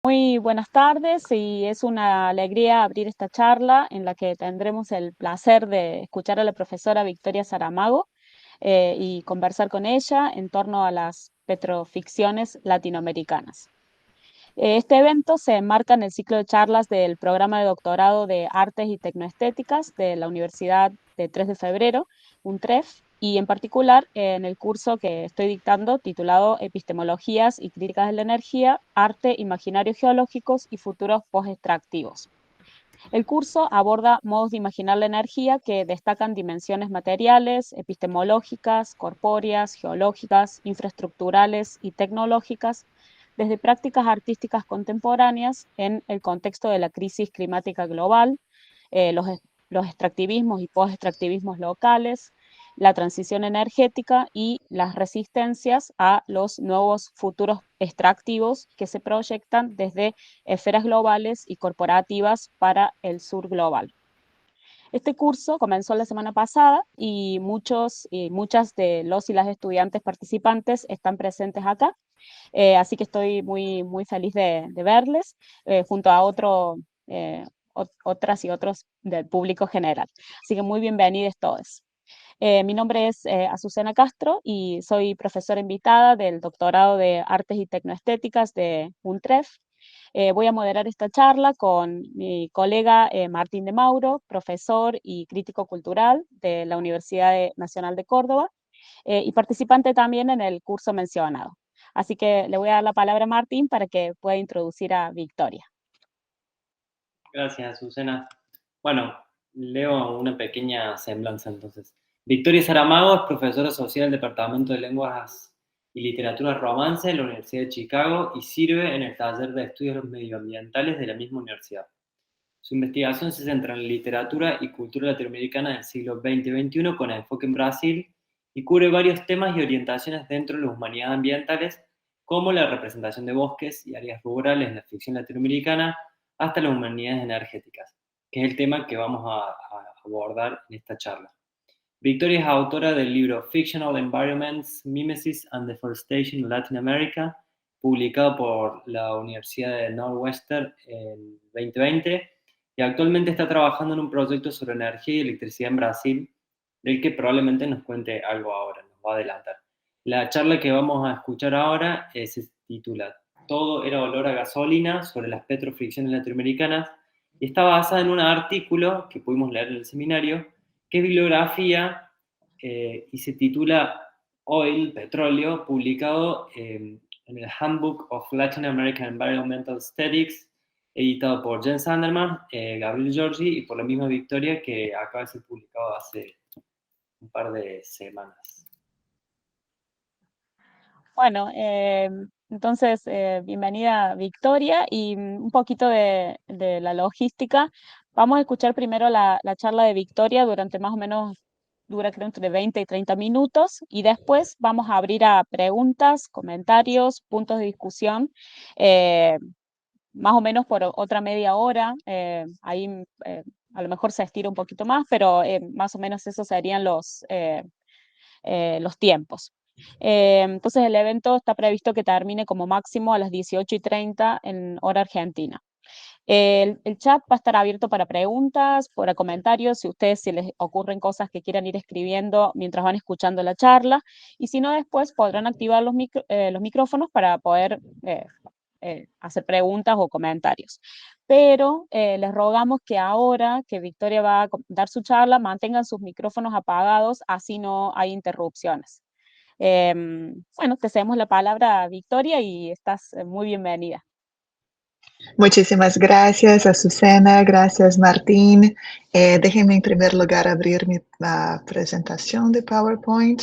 Muy buenas tardes y es una alegría abrir esta charla en la que tendremos el placer de escuchar a la profesora Victoria Saramago y conversar con ella en torno a las petroficciones latinoamericanas. Este evento se enmarca en el ciclo de charlas del programa de doctorado de Artes y Tecnoestéticas de la Universidad de 3 de Febrero, UNTREF, y en particular en el curso que estoy dictando titulado Epistemologías y Críticas de la Energía, Arte, Imaginarios Geológicos y Futuros Post-Extractivos. El curso aborda modos de imaginar la energía que destacan dimensiones materiales, epistemológicas, corpóreas, geológicas, infraestructurales y tecnológicas, desde prácticas artísticas contemporáneas en el contexto de la crisis climática global, eh, los, los extractivismos y post-extractivismos locales, la transición energética y las resistencias a los nuevos futuros extractivos que se proyectan desde esferas globales y corporativas para el sur global. Este curso comenzó la semana pasada y muchos y muchas de los y las estudiantes participantes están presentes acá, así que estoy muy feliz de verles junto a otras y otros del público general. Así que muy bienvenidos todos. Mi nombre es Azucena Castro y soy profesora invitada del doctorado de Artes y Tecnoestéticas de UNTREF. Voy a moderar esta charla con mi colega Martín de Mauro, profesor y crítico cultural de la Universidad Nacional de Córdoba y participante también en el curso mencionado. Así que le voy a dar la palabra a Martín para que pueda introducir a Victoria. Gracias, Susana. Bueno, leo una pequeña semblanza entonces. Victoria Saramago es profesora asociada del Departamento de Lenguas y Literatura Romance de la Universidad de Chicago y sirve en el taller de estudios medioambientales de la misma universidad. Su investigación se centra en la literatura y cultura latinoamericana del siglo XX y XXI con enfoque en Brasil y cubre varios temas y orientaciones dentro de las humanidades ambientales, como la representación de bosques y áreas rurales en la ficción latinoamericana, hasta las humanidades energéticas, que es el tema que vamos a abordar en esta charla. Victoria es autora del libro Fictional Environments, Mimesis and Deforestation in Latin America, publicado por la Universidad de Northwestern en 2020, y actualmente está trabajando en un proyecto sobre energía y electricidad en Brasil, del que probablemente nos cuente algo ahora, nos va a adelantar. La charla que vamos a escuchar ahora se titula Todo era olor a gasolina sobre las petrofricciones latinoamericanas y está basada en un artículo que pudimos leer en el seminario, que es bibliografía y se titula Oil, Petróleo, publicado en el Handbook of Latin American Environmental Studies, editado por Jens Sanderman, Gabriel Giorgi y por la misma Victoria, que acaba de ser publicado hace un par de semanas. Bueno, entonces, bienvenida Victoria y un poquito de la logística. Vamos a escuchar primero la charla de Victoria durante más o menos, dura creo entre 20 y 30 minutos y después vamos a abrir a preguntas, comentarios, puntos de discusión, eh, más o menos por otra media hora. Ahí a lo mejor se estira un poquito más, pero más o menos esos serían los tiempos. Entonces el evento está previsto que termine como máximo a las 18:30 en hora argentina. El chat va a estar abierto para preguntas, para comentarios, si ustedes se les ocurren cosas que quieran ir escribiendo mientras van escuchando la charla, y si no, después podrán activar los micrófonos para poder hacer preguntas o comentarios. Pero les rogamos que ahora que Victoria va a dar su charla, mantengan sus micrófonos apagados, así no hay interrupciones. Bueno, te cedemos la palabra a Victoria y estás muy bienvenida. Muchísimas gracias, Azucena. Gracias, Martín. Déjenme en primer lugar abrir mi presentación de PowerPoint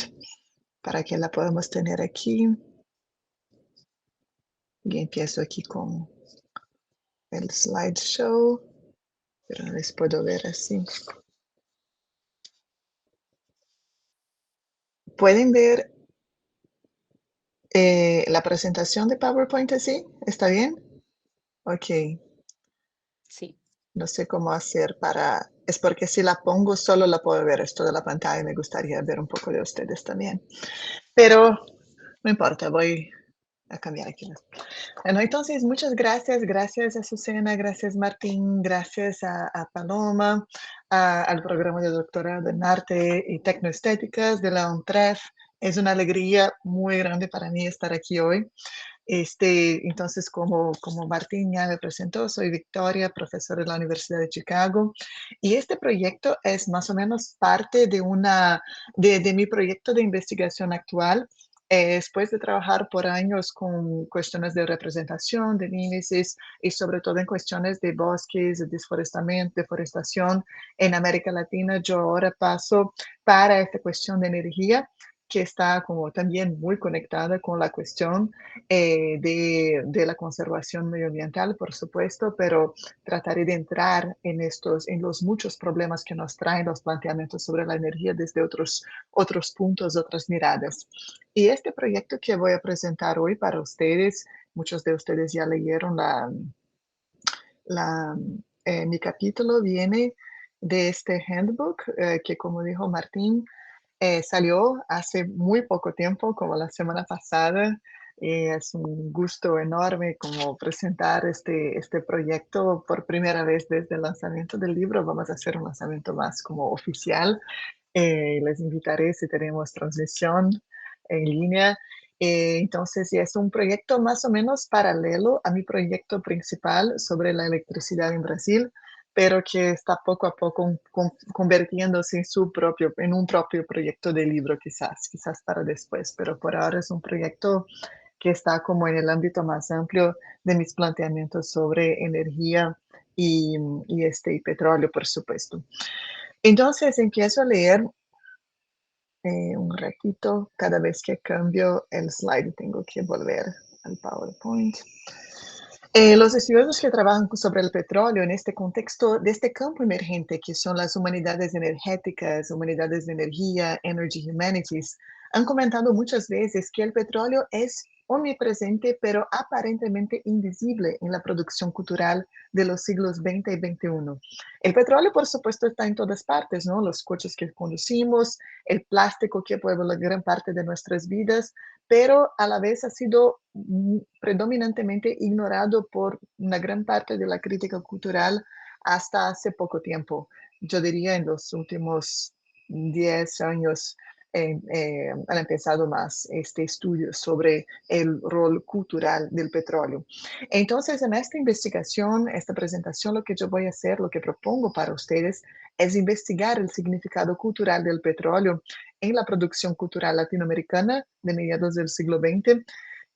para que la podamos tener aquí. Y empiezo aquí con el slideshow, pero no les puedo ver así. ¿Pueden ver la presentación de PowerPoint así? ¿Está bien? Ok. Sí. No sé cómo hacer para... Es porque si la pongo solo la puedo ver esto de la pantalla y me gustaría ver un poco de ustedes también. Pero no importa, voy a cambiar aquí. Bueno, entonces, muchas gracias. Gracias, Azucena. Gracias, Martín. Gracias a Paloma, al programa de doctorado en arte y tecnoestéticas de la UNTREF. Es una alegría muy grande para mí estar aquí hoy. Entonces, como Martín ya me presentó, soy Victoria, profesora de la Universidad de Chicago, y este proyecto es más o menos parte de mi proyecto de investigación actual. Después de trabajar por años con cuestiones de representación, de índices y sobre todo en cuestiones de bosques, de deforestación en América Latina, yo ahora paso para esta cuestión de energía que está como también muy conectada con la cuestión de la conservación medioambiental, por supuesto, pero trataré de entrar en los muchos problemas que nos traen los planteamientos sobre la energía desde otros puntos, otras miradas. Y este proyecto que voy a presentar hoy para ustedes, muchos de ustedes ya leyeron mi capítulo, viene de este handbook que, como dijo Martín, salió hace muy poco tiempo, como la semana pasada. Es un gusto enorme como presentar este proyecto por primera vez desde el lanzamiento del libro. Vamos a hacer un lanzamiento más como oficial. Les invitaré si tenemos transmisión en línea. Entonces, es un proyecto más o menos paralelo a mi proyecto principal sobre la electricidad en Brasil, pero que está poco a poco convirtiéndose en un propio proyecto de libro, quizás para después, pero por ahora es un proyecto que está como en el ámbito más amplio de mis planteamientos sobre energía y petróleo, por supuesto. Entonces empiezo a leer un ratito, cada vez que cambio el slide tengo que volver al PowerPoint. Los estudiosos que trabajan sobre el petróleo en este contexto de este campo emergente, que son las humanidades energéticas, humanidades de energía, Energy Humanities, han comentado muchas veces que el petróleo es omnipresente, pero aparentemente invisible en la producción cultural de los siglos XX y XXI. El petróleo, por supuesto, está en todas partes, ¿no? Los coches que conducimos, el plástico que puebla gran parte de nuestras vidas, pero a la vez ha sido predominantemente ignorado por una gran parte de la crítica cultural hasta hace poco tiempo. Yo diría en los últimos 10 años han empezado más este estudio sobre el rol cultural del petróleo. Entonces, en esta investigación, esta presentación, lo que yo voy a hacer, lo que propongo para ustedes, es investigar el significado cultural del petróleo en la producción cultural latinoamericana de mediados del siglo XX,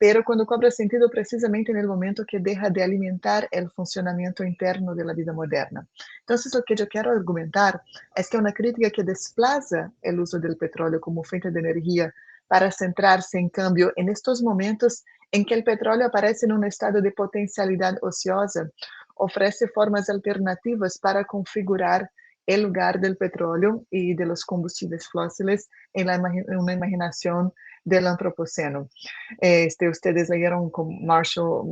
pero cuando cobra sentido precisamente en el momento que deja de alimentar el funcionamiento interno de la vida moderna. Entonces, lo que yo quiero argumentar es que una crítica que desplaza el uso del petróleo como fuente de energía para centrarse, en cambio, en estos momentos en que el petróleo aparece en un estado de potencialidad ociosa, ofrece formas alternativas para configurar el lugar del petróleo y de los combustibles fósiles en una imaginación del antropoceno. Ustedes leyeron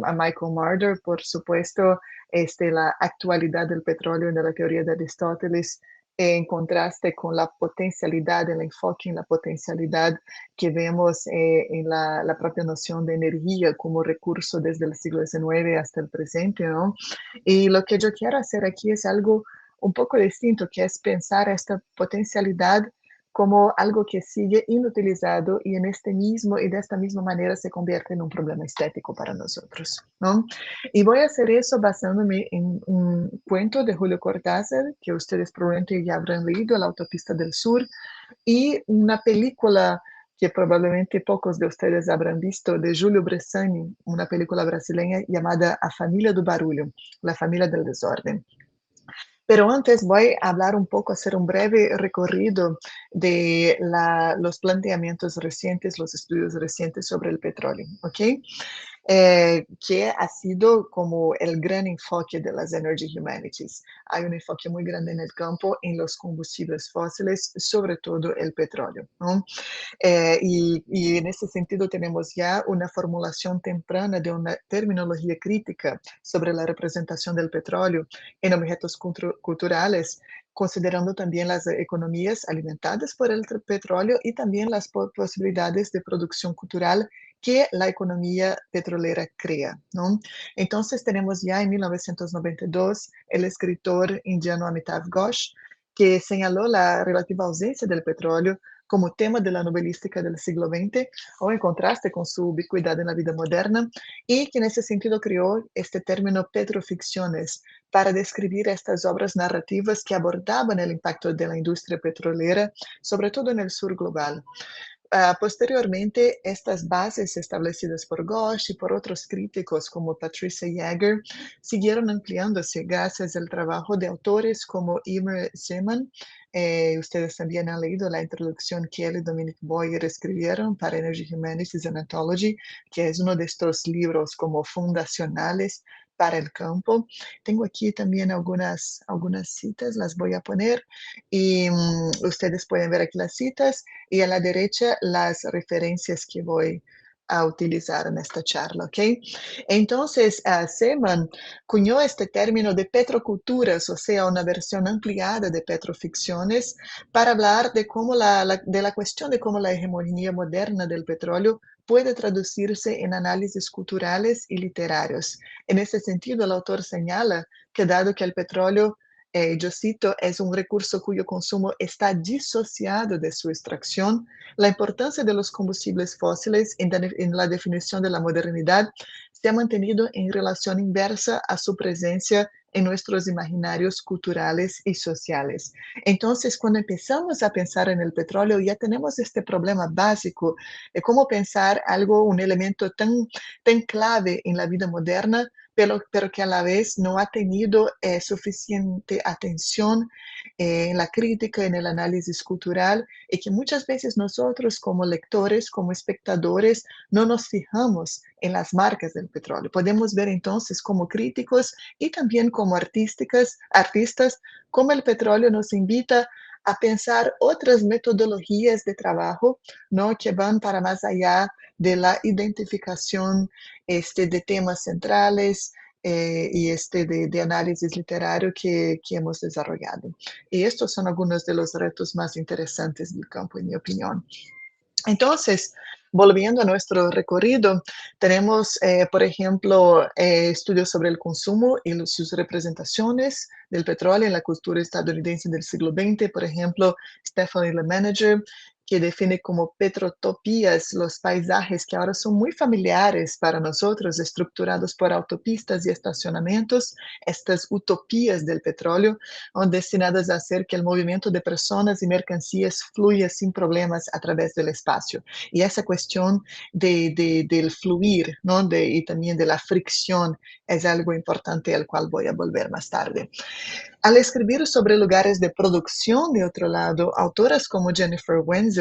a Michael Marder, por supuesto, la actualidad del petróleo en la teoría de Aristóteles, en contraste con la potencialidad, el enfoque en la potencialidad que vemos en la propia noción de energía como recurso desde el siglo XIX hasta el presente, ¿no? Y lo que yo quiero hacer aquí es algo un poco distinto, que es pensar esta potencialidad como algo que sigue inutilizado y de esta misma manera se convierte en un problema estético para nosotros, ¿no? Y voy a hacer eso basándome en un cuento de Julio Cortázar, que ustedes probablemente ya habrán leído, La Autopista del Sur, y una película que probablemente pocos de ustedes habrán visto, de Júlio Bressani, una película brasileña llamada A Família do Barulho, La Familia del Desorden. Pero antes voy a hablar un poco, hacer un breve recorrido de los planteamientos recientes, los estudios recientes sobre el petróleo, ¿ok? Que ha sido como el gran enfoque de las Energy Humanities. Hay un enfoque muy grande en el campo en los combustibles fósiles, sobre todo el petróleo, ¿no? Y en ese sentido tenemos ya una formulación temprana de una terminología crítica sobre la representación del petróleo en objetos culturales considerando también las economías alimentadas por el petróleo y también las posibilidades de producción cultural que la economía petrolera crea, ¿no? Entonces tenemos ya en 1992 el escritor indiano Amitav Ghosh, que señaló la relativa ausencia del petróleo como tema de la novelística del siglo XX, o en contraste con su ubicuidad en la vida moderna, y que en ese sentido creó este término petroficciones para describir estas obras narrativas que abordaban el impacto de la industria petrolera, sobre todo en el sur global. Posteriormente, estas bases establecidas por Ghosh y por otros críticos como Patricia Jaeger siguieron ampliándose gracias al trabajo de autores como Emer Zeman. Ustedes también han leído la introducción que él y Dominic Boyer escribieron para Energy Humanities and Anthology, que es uno de estos libros como fundacionales para el campo. Tengo aquí también algunas citas, las voy a poner y ustedes pueden ver aquí las citas y a la derecha las referencias que voy a utilizar en esta charla, ¿ok? Entonces, Seman cuñó este término de petroculturas, o sea, una versión ampliada de petroficciones, para hablar de cómo de la cuestión de cómo la hegemonía moderna del petróleo puede traducirse en análisis culturales y literarios. En ese sentido, el autor señala que dado que el petróleo yo cito, es un recurso cuyo consumo está disociado de su extracción, la importancia de los combustibles fósiles en la definición de la modernidad se ha mantenido en relación inversa a su presencia en nuestros imaginarios culturales y sociales. Entonces, cuando empezamos a pensar en el petróleo, ya tenemos este problema básico de cómo pensar algo, un elemento tan clave en la vida moderna, pero que a la vez no ha tenido suficiente atención en la crítica, en el análisis cultural, y que muchas veces nosotros como lectores, como espectadores, no nos fijamos en las marcas del petróleo. Podemos ver entonces como críticos y también como artistas, cómo el petróleo nos invita a pensar otras metodologías de trabajo, ¿no? Que van para más allá de la identificación de temas centrales y de análisis literario que hemos desarrollado. Y estos son algunos de los retos más interesantes del campo, en mi opinión. Entonces, volviendo a nuestro recorrido, tenemos, por ejemplo, estudios sobre el consumo y sus representaciones del petróleo en la cultura estadounidense del siglo XX, por ejemplo, Stephanie LeManager, que define como petrotopías los paisajes que ahora son muy familiares para nosotros, estructurados por autopistas y estacionamientos, estas utopías del petróleo, destinadas a hacer que el movimiento de personas y mercancías fluya sin problemas a través del espacio. Y esa cuestión del fluir, ¿no? Y también de la fricción es algo importante al cual voy a volver más tarde. Al escribir sobre lugares de producción, de otro lado, autoras como Jennifer Wenzel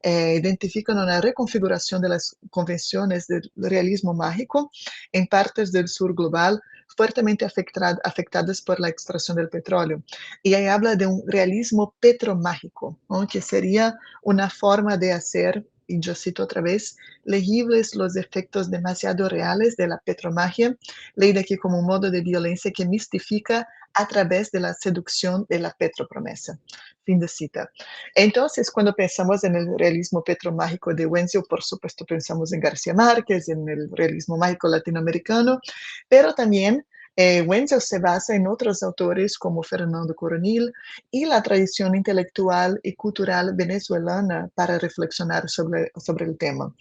identifican una reconfiguración de las convenciones del realismo mágico en partes del sur global fuertemente afectadas por la extracción del petróleo. Y ahí habla de un realismo petromágico, ¿no? Que sería una forma de hacer, y yo cito otra vez, legibles los efectos demasiado reales de la petromagia, leída aquí como un modo de violencia que mistifica a través de la seducción de la petropromesa. Fin de cita. Entonces, cuando pensamos en el realismo petromágico de Wenzel, por supuesto pensamos en García Márquez, en el realismo mágico latinoamericano, pero también Wenzel se basa en otros autores como Fernando Coronil y la tradición intelectual y cultural venezolana para reflexionar sobre el tema.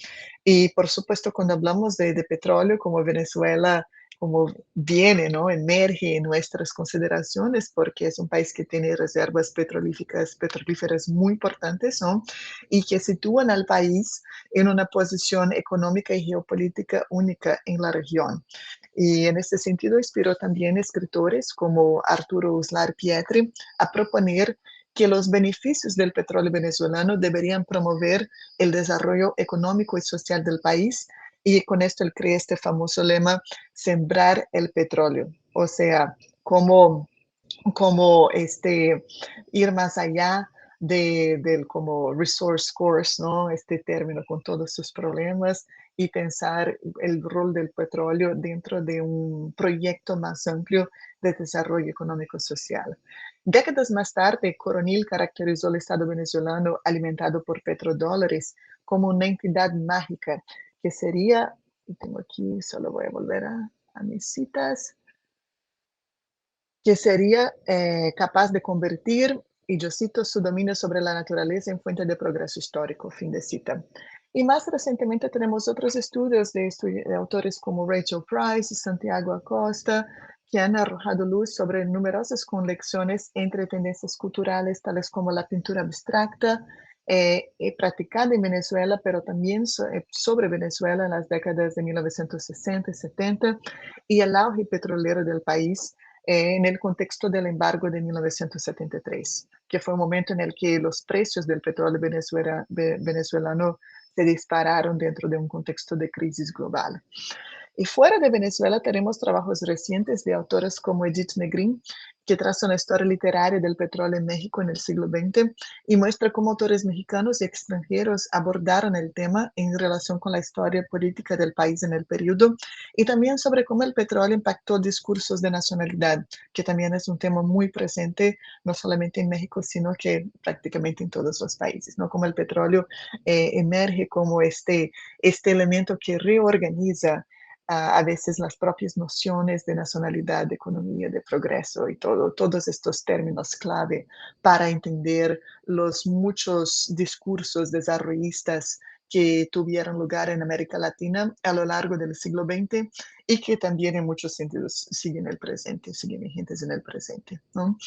Y por supuesto, cuando hablamos de petróleo, como Venezuela como viene, ¿no? Emerge en nuestras consideraciones porque es un país que tiene reservas petrolíferas muy importantes, ¿no? Y que sitúan al país en una posición económica y geopolítica única en la región. Y en este sentido inspiró también escritores como Arturo Uslar Pietri a proponer que los beneficios del petróleo venezolano deberían promover el desarrollo económico y social del país, y con esto él crea este famoso lema, sembrar el petróleo. O sea, como ir más allá del como resource course, ¿no? Este término con todos sus problemas y pensar el rol del petróleo dentro de un proyecto más amplio de desarrollo económico social. Décadas más tarde, Coronil caracterizó el Estado venezolano alimentado por petrodólares como una entidad mágica que sería, y tengo aquí, solo voy a volver a mis citas, que sería capaz de convertir, y yo cito, su dominio sobre la naturaleza en fuente de progreso histórico, fin de cita. Y más recientemente tenemos otros estudios de autores como Rachel Price y Santiago Acosta, que han arrojado luz sobre numerosas conexiones entre tendencias culturales tales como la pintura abstracta, practicada en Venezuela, pero también sobre Venezuela en las décadas de 1960 y 70, y el auge petrolero del país en el contexto del embargo de 1973, que fue un momento en el que los precios del petróleo venezolano se dispararon dentro de un contexto de crisis global. Y fuera de Venezuela tenemos trabajos recientes de autores como Edith Negrín, que traza una historia literaria del petróleo en México en el siglo XX y muestra cómo autores mexicanos y extranjeros abordaron el tema en relación con la historia política del país en el periodo y también sobre cómo el petróleo impactó discursos de nacionalidad, que también es un tema muy presente no solamente en México, sino que prácticamente en todos los países, ¿no? Como el petróleo emerge como este elemento que reorganiza a veces las propias nociones de nacionalidad, de economía, de progreso y todos estos términos clave para entender los muchos discursos desarrollistas que tuvieron lugar en América Latina a lo largo del siglo XX y que también en muchos sentidos siguen el presente, siguen vigentes en el presente, ¿no?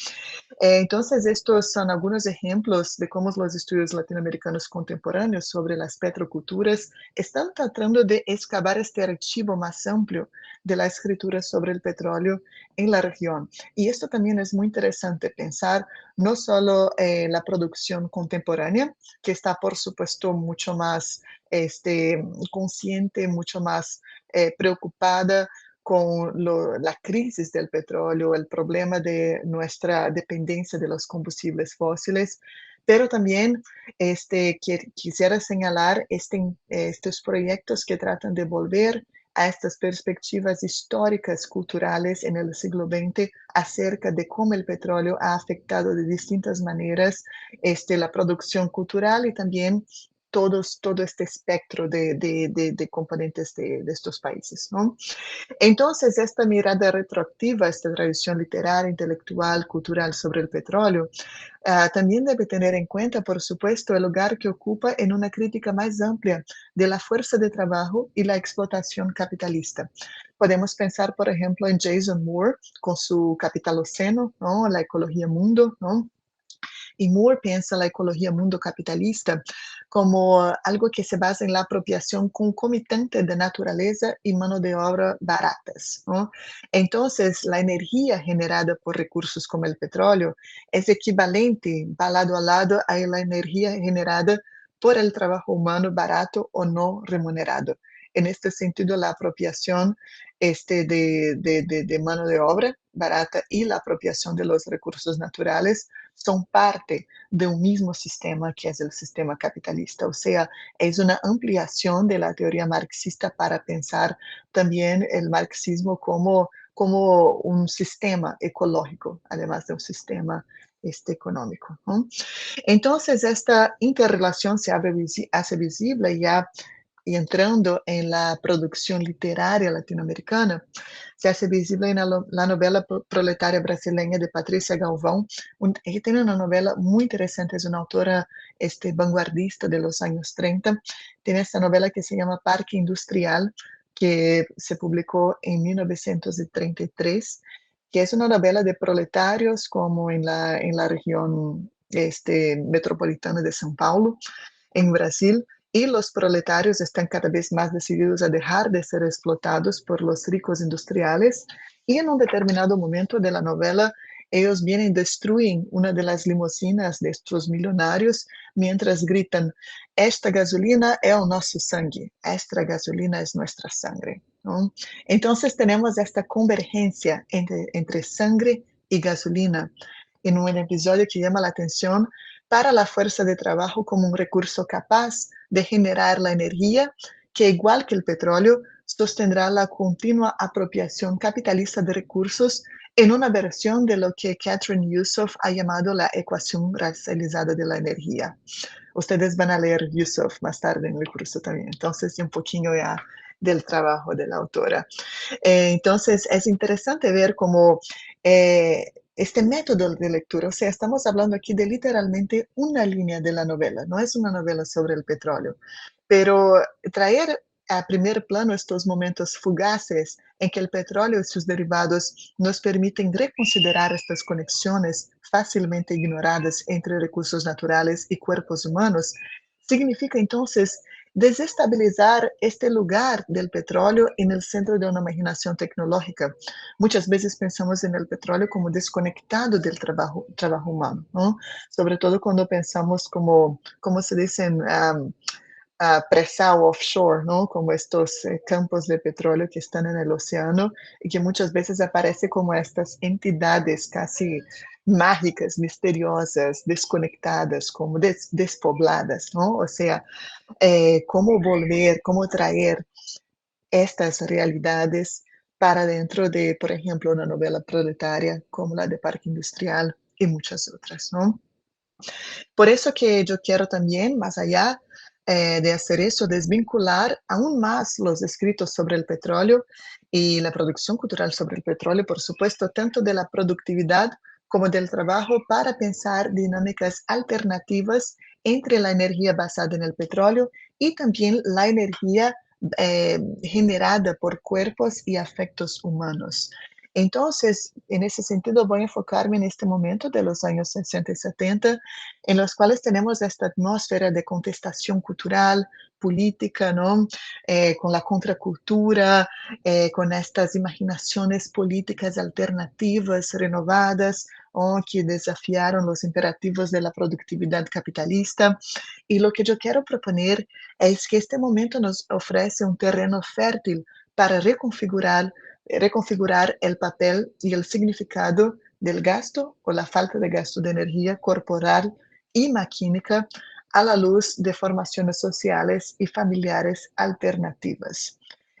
Entonces, estos son algunos ejemplos de cómo los estudios latinoamericanos contemporáneos sobre las petroculturas están tratando de excavar este archivo más amplio de la escritura sobre el petróleo en la región. Y esto también es muy interesante pensar no solo la producción contemporánea, que está por supuesto mucho más consciente, mucho más preocupada con la crisis del petróleo, el problema de nuestra dependencia de los combustibles fósiles, pero también quisiera señalar estos proyectos que tratan de volver a estas perspectivas históricas, culturales en el siglo XX acerca de cómo el petróleo ha afectado de distintas maneras la producción cultural y también todo este espectro de componentes de estos países, ¿no? Entonces, esta mirada retroactiva, esta tradición literaria, intelectual, cultural sobre el petróleo, también debe tener en cuenta, por supuesto, el lugar que ocupa en una crítica más amplia de la fuerza de trabajo y la explotación capitalista. Podemos pensar, por ejemplo, en Jason Moore con su Capitaloceno, ¿no? La ecología mundo, ¿no? Y Moore piensa la ecología mundo capitalista como algo que se basa en la apropiación concomitante de naturaleza y mano de obra baratas, ¿no? Entonces, la energía generada por recursos como el petróleo es equivalente, va lado a lado, a la energía generada por el trabajo humano barato o no remunerado. En este sentido, la apropiación de mano de obra barata y la apropiación de los recursos naturales son parte de un mismo sistema que es el sistema capitalista. O sea, es una ampliación de la teoría marxista para pensar también el marxismo como un sistema ecológico, además de un sistema económico, ¿no? Entonces, esta interrelación se hace visible ya y entrando en la producción literaria latinoamericana, se hace visible en la novela proletaria brasileña de Patricia Galvão. Ella tiene una novela muy interesante, es una autora vanguardista de los años 30. Tiene esta novela que se llama Parque Industrial, que se publicó en 1933, que es una novela de proletarios como en la región metropolitana de São Paulo, en Brasil, y los proletarios están cada vez más decididos a dejar de ser explotados por los ricos industriales y en un determinado momento de la novela ellos vienen y destruyen una de las limusinas de estos millonarios mientras gritan, esta gasolina es nuestro sangue, esta gasolina es nuestra sangre, ¿no? Entonces tenemos esta convergencia entre sangre y gasolina en un episodio que llama la atención para la fuerza de trabajo como un recurso capaz de generar la energía que, igual que el petróleo, sostendrá la continua apropiación capitalista de recursos en una versión de lo que Catherine Yusuf ha llamado la ecuación racializada de la energía. Ustedes van a leer Yusuf más tarde en el curso también, entonces un poquito ya del trabajo de la autora. Entonces es interesante ver cómo este método de lectura, o sea, estamos hablando aquí de literalmente una línea de la novela, no es una novela sobre el petróleo, pero traer a primer plano estos momentos fugaces en que el petróleo y sus derivados nos permiten reconsiderar estas conexiones fácilmente ignoradas entre recursos naturales y cuerpos humanos, significa entonces desestabilizar este lugar del petróleo en el centro de una imaginación tecnológica. Muchas veces pensamos en el petróleo como desconectado del trabajo humano, ¿no? Sobre todo cuando pensamos como se dicen, pre-sal offshore, ¿no? Como estos campos de petróleo que están en el océano y que muchas veces aparecen como estas entidades casi mágicas, misteriosas, desconectadas, como despobladas, ¿no? O sea, cómo volver, cómo traer estas realidades para dentro de, por ejemplo, una novela proletaria como la de Parque Industrial y muchas otras, ¿no? Por eso que yo quiero también, más allá de hacer eso, desvincular aún más los escritos sobre el petróleo y la producción cultural sobre el petróleo, por supuesto, tanto de la productividad como del trabajo para pensar dinámicas alternativas entre la energía basada en el petróleo y también la energía generada por cuerpos y afectos humanos. Entonces, en ese sentido, voy a enfocarme en este momento de los años 60 y 70, en los cuales tenemos esta atmósfera de contestación cultural, política, ¿no? Con la contracultura, con estas imaginaciones políticas alternativas, renovadas, que desafiaron los imperativos de la productividad capitalista. Y lo que yo quiero proponer es que este momento nos ofrece un terreno fértil para reconfigurar el papel y el significado del gasto o la falta de gasto de energía corporal y maquínica a la luz de formaciones sociales y familiares alternativas.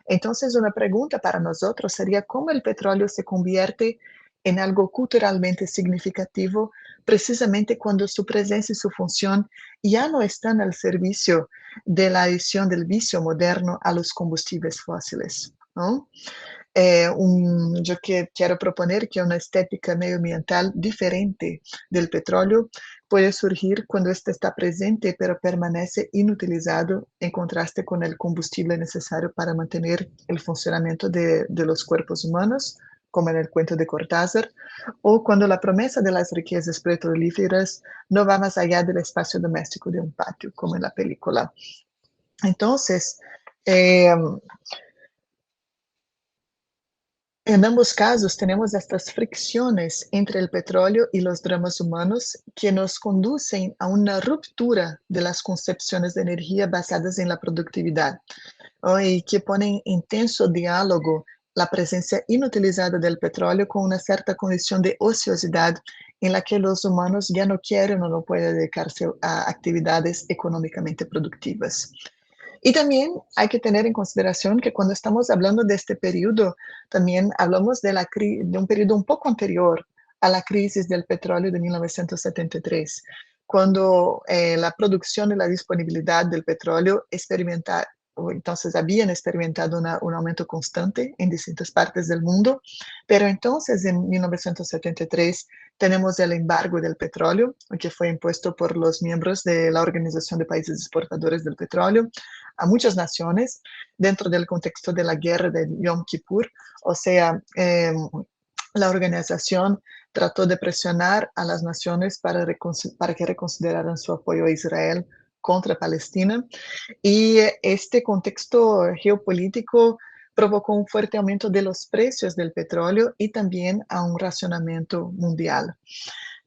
Entonces, una pregunta para nosotros sería cómo el petróleo se convierte en algo culturalmente significativo precisamente cuando su presencia y su función ya no están al servicio de la adición del vicio moderno a los combustibles fósiles, ¿no? Yo quiero proponer que una estética medioambiental diferente del petróleo puede surgir cuando este está presente pero permanece inutilizado en contraste con el combustible necesario para mantener el funcionamiento de los cuerpos humanos, como en el cuento de Cortázar, o cuando la promesa de las riquezas petrolíferas no va más allá del espacio doméstico de un patio, como en la película. Entonces, en ambos casos tenemos estas fricciones entre el petróleo y los dramas humanos que nos conducen a una ruptura de las concepciones de energía basadas en la productividad, ¿no? Y que ponen en tenso diálogo la presencia inutilizada del petróleo con una cierta condición de ociosidad en la que los humanos ya no quieren o no pueden dedicarse a actividades económicamente productivas. Y también hay que tener en consideración que cuando estamos hablando de este periodo, también hablamos de un periodo un poco anterior a la crisis del petróleo de 1973, cuando la producción y la disponibilidad del petróleo entonces habían experimentado un aumento constante en distintas partes del mundo, pero entonces en 1973 tenemos el embargo del petróleo, que fue impuesto por los miembros de la Organización de Países Exportadores del Petróleo a muchas naciones dentro del contexto de la guerra de Yom Kippur, o sea, la organización trató de presionar a las naciones para que reconsideraran su apoyo a Israel contra Palestina. Y este contexto geopolítico provocó un fuerte aumento de los precios del petróleo y también a un racionamiento mundial.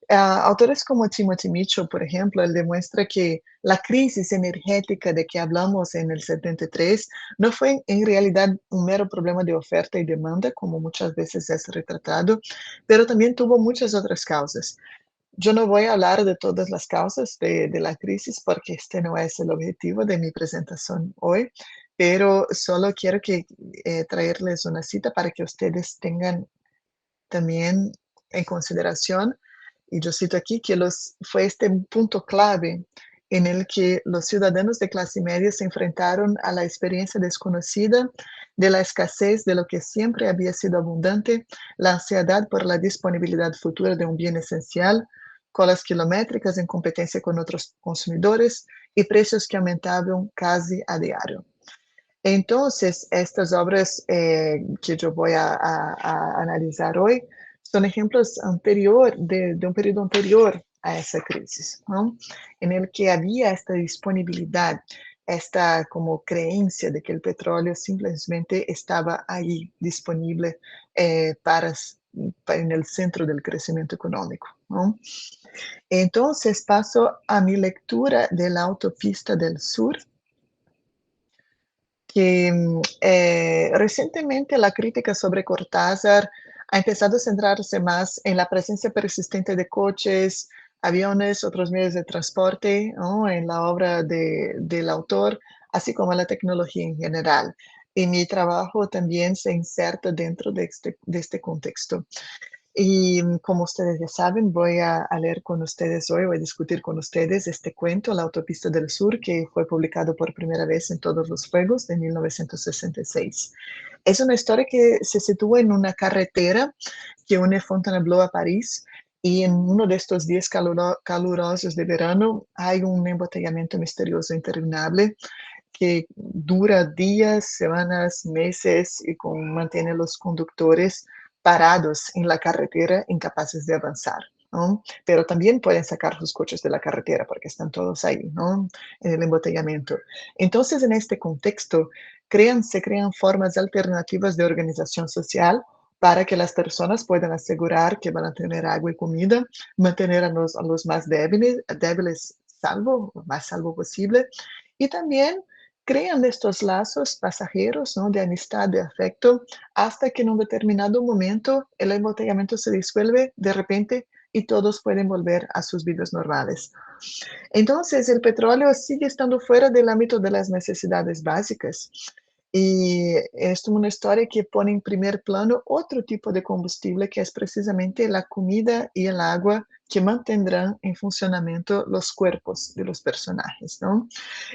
Autores como Timothy Mitchell, por ejemplo, él demuestra que la crisis energética de que hablamos en el 73 no fue en realidad un mero problema de oferta y demanda, como muchas veces es retratado, pero también tuvo muchas otras causas. Yo no voy a hablar de todas las causas de la crisis porque este no es el objetivo de mi presentación hoy, pero solo quiero traerles una cita para que ustedes tengan también en consideración, y yo cito aquí que fue este punto clave en el que los ciudadanos de clase media se enfrentaron a la experiencia desconocida de la escasez de lo que siempre había sido abundante, la ansiedad por la disponibilidad futura de un bien esencial, colas kilométricas en competencia con otros consumidores y precios que aumentaban casi a diario. Entonces, estas obras que yo voy a analizar hoy son ejemplos de un periodo anterior a esa crisis, ¿no? En el que había esta disponibilidad, esta como creencia de que el petróleo simplemente estaba ahí disponible en el centro del crecimiento económico, ¿no? Entonces paso a mi lectura de la Autopista del Sur, que recientemente la crítica sobre Cortázar ha empezado a centrarse más en la presencia persistente de coches, aviones, otros medios de transporte, ¿no? En la obra del autor, así como en la tecnología en general. Y mi trabajo también se inserta dentro de este contexto. Y como ustedes ya saben, voy a leer con ustedes hoy, voy a discutir con ustedes este cuento, La Autopista del Sur, que fue publicado por primera vez en Todos los Fuegos de 1966. Es una historia que se sitúa en una carretera que une Fontainebleau a París, y en uno de estos días calurosos de verano hay un embotellamiento misterioso interminable que dura días, semanas, meses y mantiene a los conductores parados en la carretera, incapaces de avanzar, ¿no? Pero también pueden sacar sus coches de la carretera porque están todos ahí, ¿no? En el embotellamiento. Entonces, en este contexto, se crean formas alternativas de organización social para que las personas puedan asegurar que van a tener agua y comida, mantener a los más débiles salvo, lo más salvo posible, y también crean estos lazos pasajeros, ¿no? De amistad, de afecto, hasta que en un determinado momento el embotellamiento se disuelve de repente y todos pueden volver a sus vidas normales. Entonces, el petróleo sigue estando fuera del ámbito de las necesidades básicas. Y es una historia que pone en primer plano otro tipo de combustible, que es precisamente la comida y el agua que mantendrán en funcionamiento los cuerpos de los personajes, ¿no?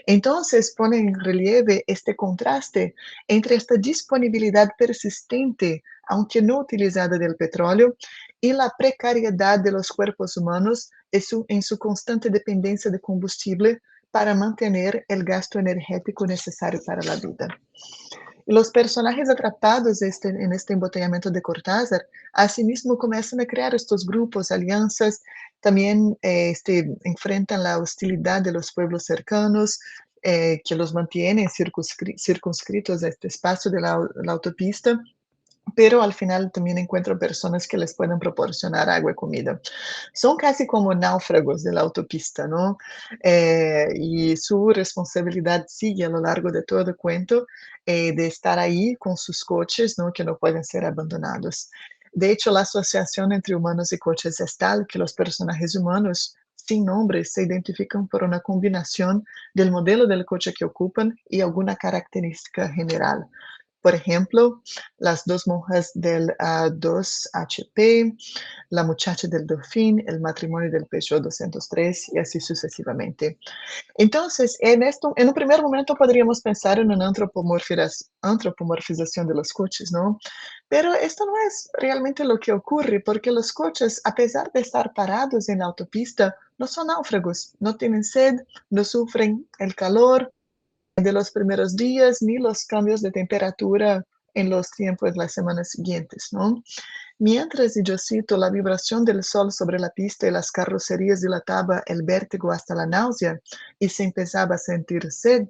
Entonces pone en relieve este contraste entre esta disponibilidad persistente, aunque no utilizada, del petróleo y la precariedad de los cuerpos humanos en su constante dependencia de combustible para mantener el gasto energético necesario para la vida. Los personajes atrapados en este embotellamiento de Cortázar, asimismo comienzan a crear estos grupos, alianzas, también enfrentan la hostilidad de los pueblos cercanos, que los mantienen circunscritos a este espacio de la autopista, pero al final también encuentran personas que les pueden proporcionar agua y comida. Son casi como náufragos de la autopista, ¿no? Y su responsabilidad sigue a lo largo de todo el cuento, de estar ahí con sus coches, ¿no? Que no pueden ser abandonados. De hecho, la asociación entre humanos y coches es tal que los personajes humanos sin nombre se identifican por una combinación del modelo del coche que ocupan y alguna característica general. Por ejemplo, las dos monjas del 2HP, la muchacha del Delfín, el matrimonio del Peugeot 203 y así sucesivamente. Entonces, en un primer momento podríamos pensar en una antropomorfización de los coches, ¿no? Pero esto no es realmente lo que ocurre, porque los coches, a pesar de estar parados en la autopista, no son náufragos, no tienen sed, no sufren el calor de los primeros días ni los cambios de temperatura en los tiempos, las semanas siguientes, ¿no? Mientras, y yo cito, la vibración del sol sobre la pista y las carrocerías dilataba el vértigo hasta la náusea y se empezaba a sentir sed,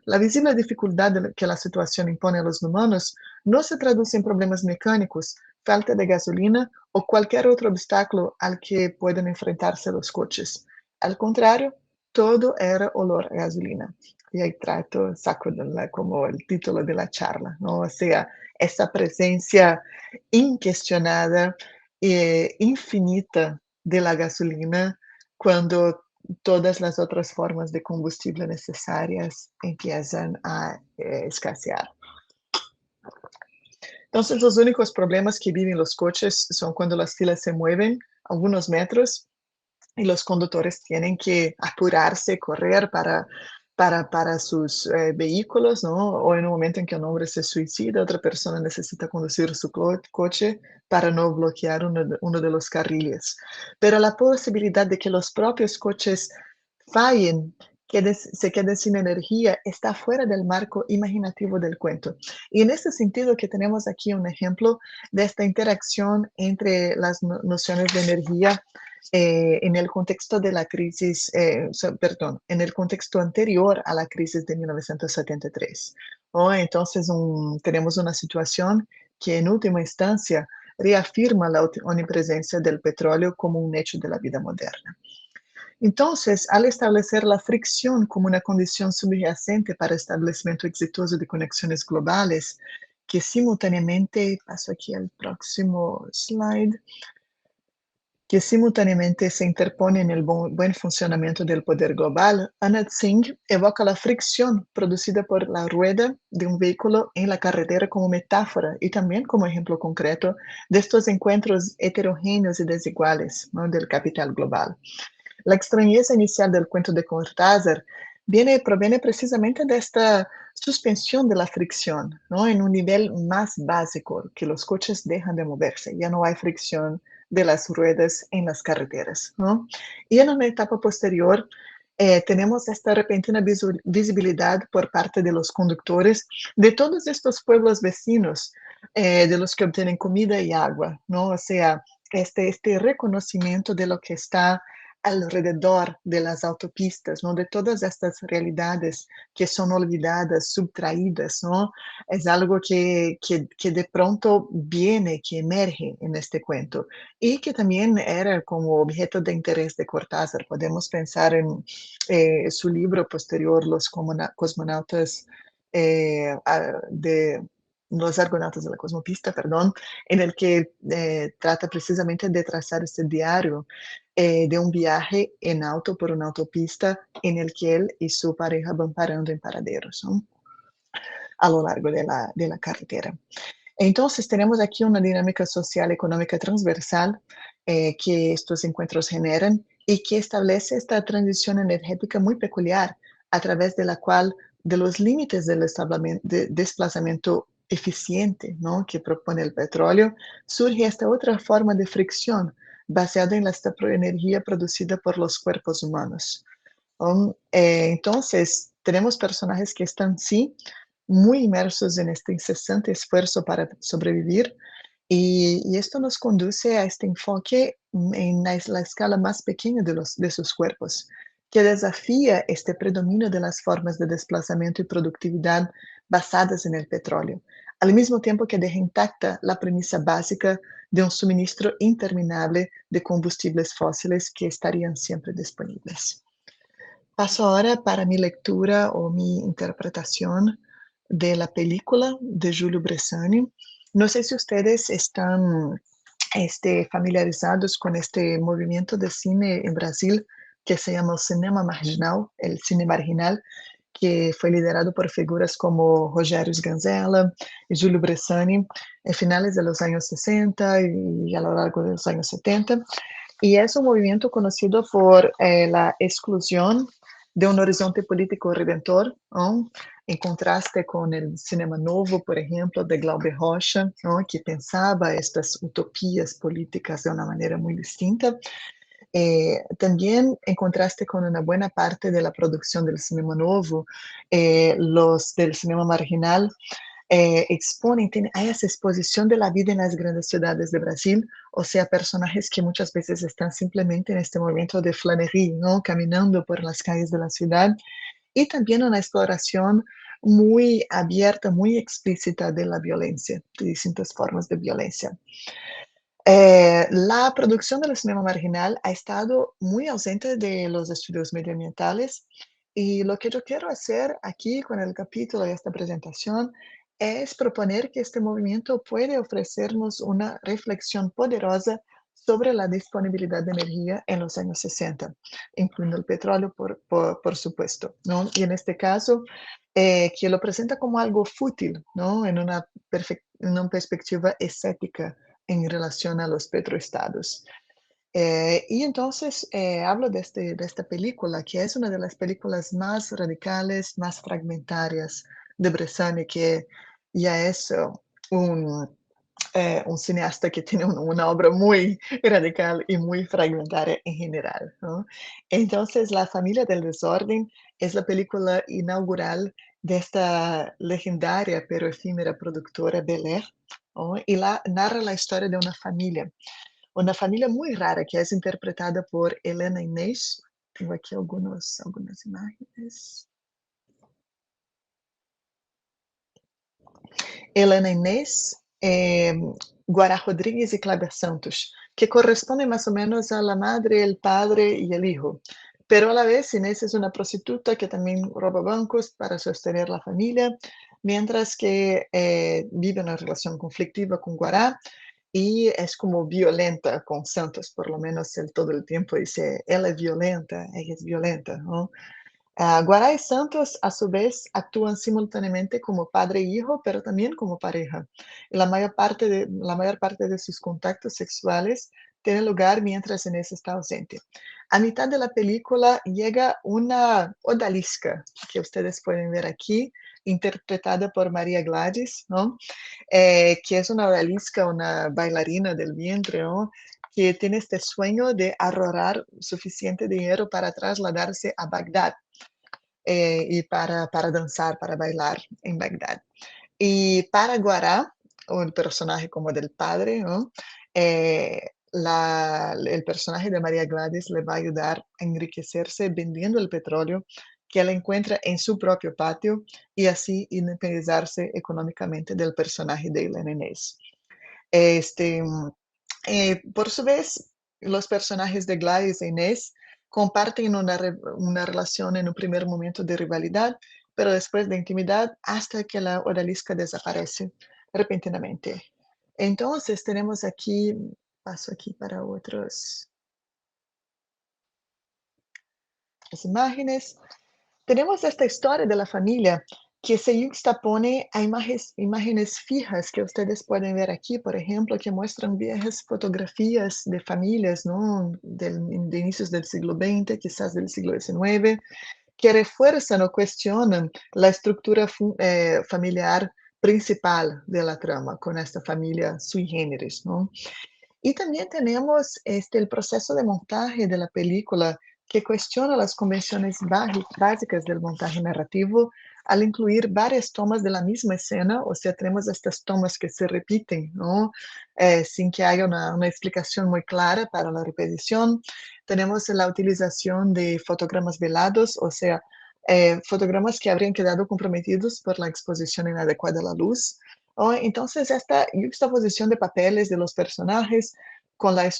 la visible dificultad que la situación impone a los humanos no se traduce en problemas mecánicos, falta de gasolina o cualquier otro obstáculo al que pueden enfrentarse los coches. Al contrario, todo era olor a gasolina. Y ahí saco como el título de la charla, ¿no? O sea, esa presencia incuestionada e infinita de la gasolina cuando todas las otras formas de combustible necesarias empiezan a escasear. Entonces, los únicos problemas que viven los coches son cuando las filas se mueven algunos metros y los conductores tienen que apurarse, correr para sus vehículos, ¿no? O en un momento en que un hombre se suicida, otra persona necesita conducir su coche para no bloquear uno de los carriles. Pero la posibilidad de que los propios coches fallen, se queden sin energía, está fuera del marco imaginativo del cuento. Y en este sentido que tenemos aquí un ejemplo de esta interacción entre las nociones de energía en el contexto de la crisis, perdón, en el contexto anterior a la crisis de 1973. ¿No? Entonces, tenemos una situación que en última instancia reafirma la omnipresencia del petróleo como un hecho de la vida moderna. Entonces, al establecer la fricción como una condición subyacente para el establecimiento exitoso de conexiones globales, que simultáneamente, paso aquí al próximo slide, que simultáneamente se interpone en el buen funcionamiento del poder global, Anand Singh evoca la fricción producida por la rueda de un vehículo en la carretera como metáfora y también como ejemplo concreto de estos encuentros heterogéneos y desiguales, ¿no?, del capital global. La extrañeza inicial del cuento de Cortázar proviene precisamente de esta suspensión de la fricción, ¿no?, en un nivel más básico, que los coches dejan de moverse, ya no hay fricción de las ruedas en las carreteras, ¿no? Y en una etapa posterior tenemos esta repentina visibilidad por parte de los conductores de todos estos pueblos vecinos, de los que obtienen comida y agua, ¿no? O sea, este reconocimiento de lo que está alrededor de las autopistas, ¿no? De todas estas realidades que son olvidadas, subtraídas, ¿no? Es algo que de pronto viene, que emerge en este cuento y que también era como objeto de interés de Cortázar. Podemos pensar en su libro posterior, Los cosmonautas Los argonautas de la cosmopista, perdón, en el que trata precisamente de trazar este diario de un viaje en auto por una autopista en el que él y su pareja van parando en paraderos, ¿no?, a lo largo de la carretera. Entonces, tenemos aquí una dinámica social económica transversal que estos encuentros generan y que establece esta transición energética muy peculiar a través de la cual, de los límites del desplazamiento eficiente, ¿no?, que propone el petróleo, surge esta otra forma de fricción basada en la energía producida por los cuerpos humanos. Entonces, tenemos personajes que están, sí, muy inmersos en este incesante esfuerzo para sobrevivir y esto nos conduce a este enfoque en la escala más pequeña de sus cuerpos, que desafía este predominio de las formas de desplazamiento y productividad basadas en el petróleo, al mismo tiempo que deja intacta la premisa básica de un suministro interminable de combustibles fósiles que estarían siempre disponibles. Paso ahora para mi lectura o mi interpretación de la película de Júlio Bressani. No sé si ustedes están familiarizados con este movimiento de cine en Brasil que se llama el cinema marginal, el cine marginal, que fue liderado por figuras como Rogério Sganzella y Júlio Bressani en finales de los años 60 y a lo largo de los años 70. Y es un movimiento conocido por la exclusión de un horizonte político redentor, ¿no?, en contraste con el cinema novo, por ejemplo, de Glauber Rocha, ¿no?, que pensaba estas utopías políticas de una manera muy distinta. También en contraste con una buena parte de la producción del cinema novo, los del cinema marginal exponen, hay esa exposición de la vida en las grandes ciudades de Brasil, o sea, personajes que muchas veces están simplemente en este momento de flanerie, ¿no?, caminando por las calles de la ciudad, y también una exploración muy abierta, muy explícita de la violencia, de distintas formas de violencia. La producción del cinema marginal ha estado muy ausente de los estudios medioambientales y lo que yo quiero hacer aquí con el capítulo y esta presentación es proponer que este movimiento puede ofrecernos una reflexión poderosa sobre la disponibilidad de energía en los años 60, incluyendo el petróleo, por supuesto, ¿no? Y en este caso, que lo presenta como algo fútil, ¿no?, en una una perspectiva estética en relación a los petroestados. Y entonces hablo de esta película, que es una de las películas más radicales, más fragmentarias de Bressani, que ya es un cineasta que tiene una obra muy radical y muy fragmentaria en general, ¿no? Entonces, La familia del desorden es la película inaugural de esta legendaria pero efímera productora Bel Air, ¿no? Y narra la historia de una familia muy rara que es interpretada por Helena Inés. Tengo aquí algunas imágenes. Helena Inés, Guará Rodríguez y Cláudia Santos, que corresponden más o menos a la madre, el padre y el hijo. Pero a la vez Inés es una prostituta que también roba bancos para sostener la familia, mientras que vive una relación conflictiva con Guará y es como violenta con Santos, por lo menos él todo el tiempo dice, ella es violenta, ¿no? Guará y Santos, a su vez, actúan simultáneamente como padre e hijo, pero también como pareja. Y la mayor parte de sus contactos sexuales tienen lugar mientras Inés está ausente. A mitad de la película llega una odalisca, que ustedes pueden ver aquí, interpretada por María Gladys, ¿no? Que es una odalisca, una bailarina del vientre, ¿no? Que tiene este sueño de ahorrar suficiente dinero para trasladarse a Bagdad y para danzar, para bailar en Bagdad. Y para Guará, o el personaje como del padre, ¿no? El personaje de María Gladys le va a ayudar a enriquecerse vendiendo el petróleo que él encuentra en su propio patio y así independizarse económicamente del personaje de Elena Inés. Este, por su vez, los personajes de Gladys e Inés comparten una relación en un primer momento de rivalidad, pero después de intimidad hasta que la odalisca desaparece repentinamente. Entonces tenemos aquí, paso aquí para otras imágenes. Tenemos esta historia de la familia que se juxtapone a imágenes fijas que ustedes pueden ver aquí, por ejemplo, que muestran viejas fotografías de familias, ¿no? De inicios del siglo XX, quizás del siglo XIX, que refuerzan o cuestionan la estructura familiar principal de la trama, con esta familia sui generis, ¿no? Y también tenemos el proceso de montaje de la película que cuestiona las convenciones básicas del montaje narrativo al incluir varias tomas de la misma escena, o sea, tenemos estas tomas que se repiten, ¿no? Sin que haya una explicación muy clara para la repetición. Tenemos la utilización de fotogramas velados, o sea, fotogramas que habrían quedado comprometidos por la exposición inadecuada a la luz. Oh, entonces, esta juxtaposición de papeles de los personajes con la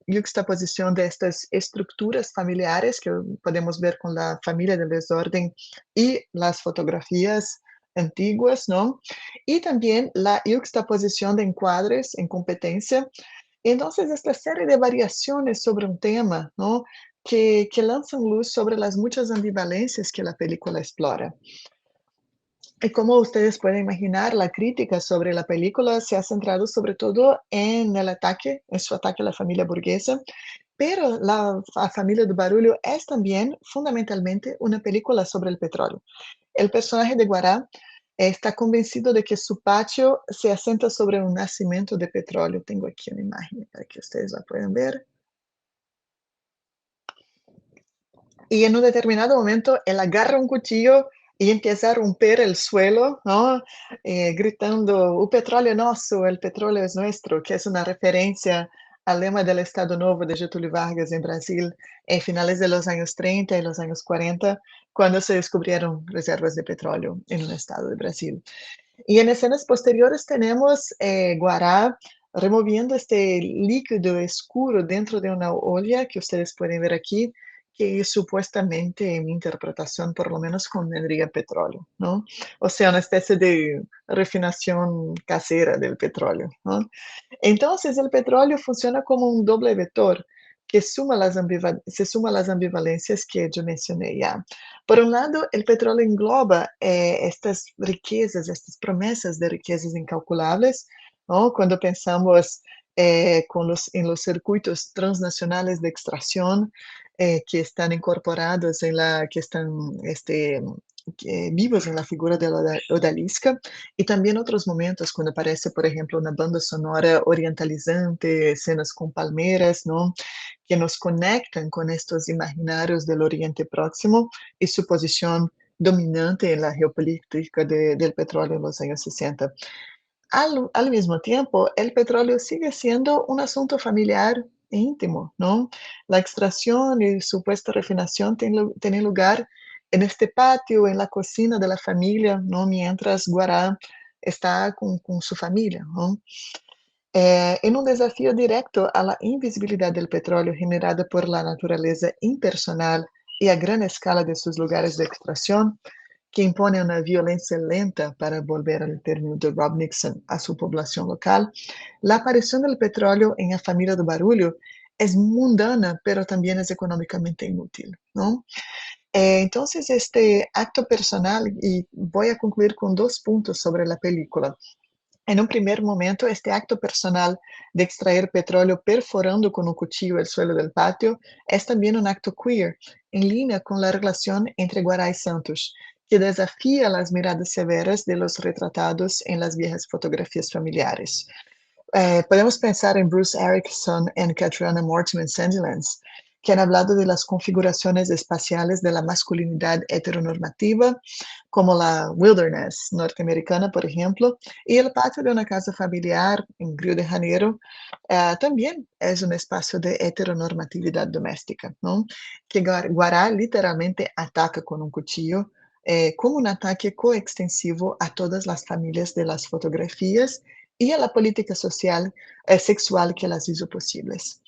juxtaposición de estas estructuras familiares que podemos ver con la familia del desorden y las fotografías antiguas, ¿no? Y también la juxtaposición de encuadres en competencia. Entonces, esta serie de variaciones sobre un tema, ¿no? Que lanzan luz sobre las muchas ambivalencias que la película explora. Y como ustedes pueden imaginar, la crítica sobre la película se ha centrado sobre todo en su ataque a la familia burguesa, pero la familia de Barulho es también fundamentalmente una película sobre el petróleo. El personaje de Guará está convencido de que su patio se asienta sobre un nacimiento de petróleo. Tengo aquí una imagen para que ustedes la puedan ver. Y en un determinado momento él agarra un cuchillo y empieza a romper el suelo, ¿no? Gritando, el petróleo es nuestro, que es una referencia al lema del Estado Novo de Getúlio Vargas en Brasil en finales de los años 30 y los años 40, cuando se descubrieron reservas de petróleo en un estado de Brasil. Y en escenas posteriores tenemos Guará removiendo este líquido oscuro dentro de una olla que ustedes pueden ver aquí, que supuestamente, en mi interpretación, por lo menos contendría petróleo, ¿no? O sea, una especie de refinación casera del petróleo, ¿no? Entonces, el petróleo funciona como un doble vector que se suma a las ambivalencias que yo mencioné ya. Por un lado, el petróleo engloba estas riquezas, estas promesas de riquezas incalculables, ¿no? Cuando pensamos en los circuitos transnacionales de extracción que están incorporados que están vivos en la figura de la odalisca, y también otros momentos cuando aparece, por ejemplo, una banda sonora orientalizante, escenas con palmeras, ¿no? Que nos conectan con estos imaginarios del Oriente Próximo y su posición dominante en la geopolítica del petróleo en los años 60. Al mismo tiempo, el petróleo sigue siendo un asunto familiar e íntimo, ¿no? La extracción y supuesta refinación tienen lugar en este patio, en la cocina de la familia, ¿no? Mientras Guará está con su familia, ¿no? En un desafío directo a la invisibilidad del petróleo generada por la naturaleza impersonal y a gran escala de sus lugares de extracción, que impone una violencia lenta, para volver al término de Rob Nixon, a su población local, la aparición del petróleo en la familia de Barulho es mundana, pero también es económicamente inútil, ¿no? Entonces, este acto personal, y voy a concluir con 2 puntos sobre la película. En un primer momento, este acto personal de extraer petróleo perforando con un cuchillo el suelo del patio es también un acto queer, en línea con la relación entre Guará y Santos, que desafía las miradas severas de los retratados en las viejas fotografías familiares. Podemos pensar en Bruce Erickson y Catriona Morton en Sandilands, que han hablado de las configuraciones espaciales de la masculinidad heteronormativa, como la wilderness norteamericana, por ejemplo, y el patio de una casa familiar en Río de Janeiro también es un espacio de heteronormatividad doméstica, ¿no? Que Guará literalmente ataca con un cuchillo, como un ataque coextensivo a todas las familias de las fotografías y a la política social, sexual que las hizo posibles.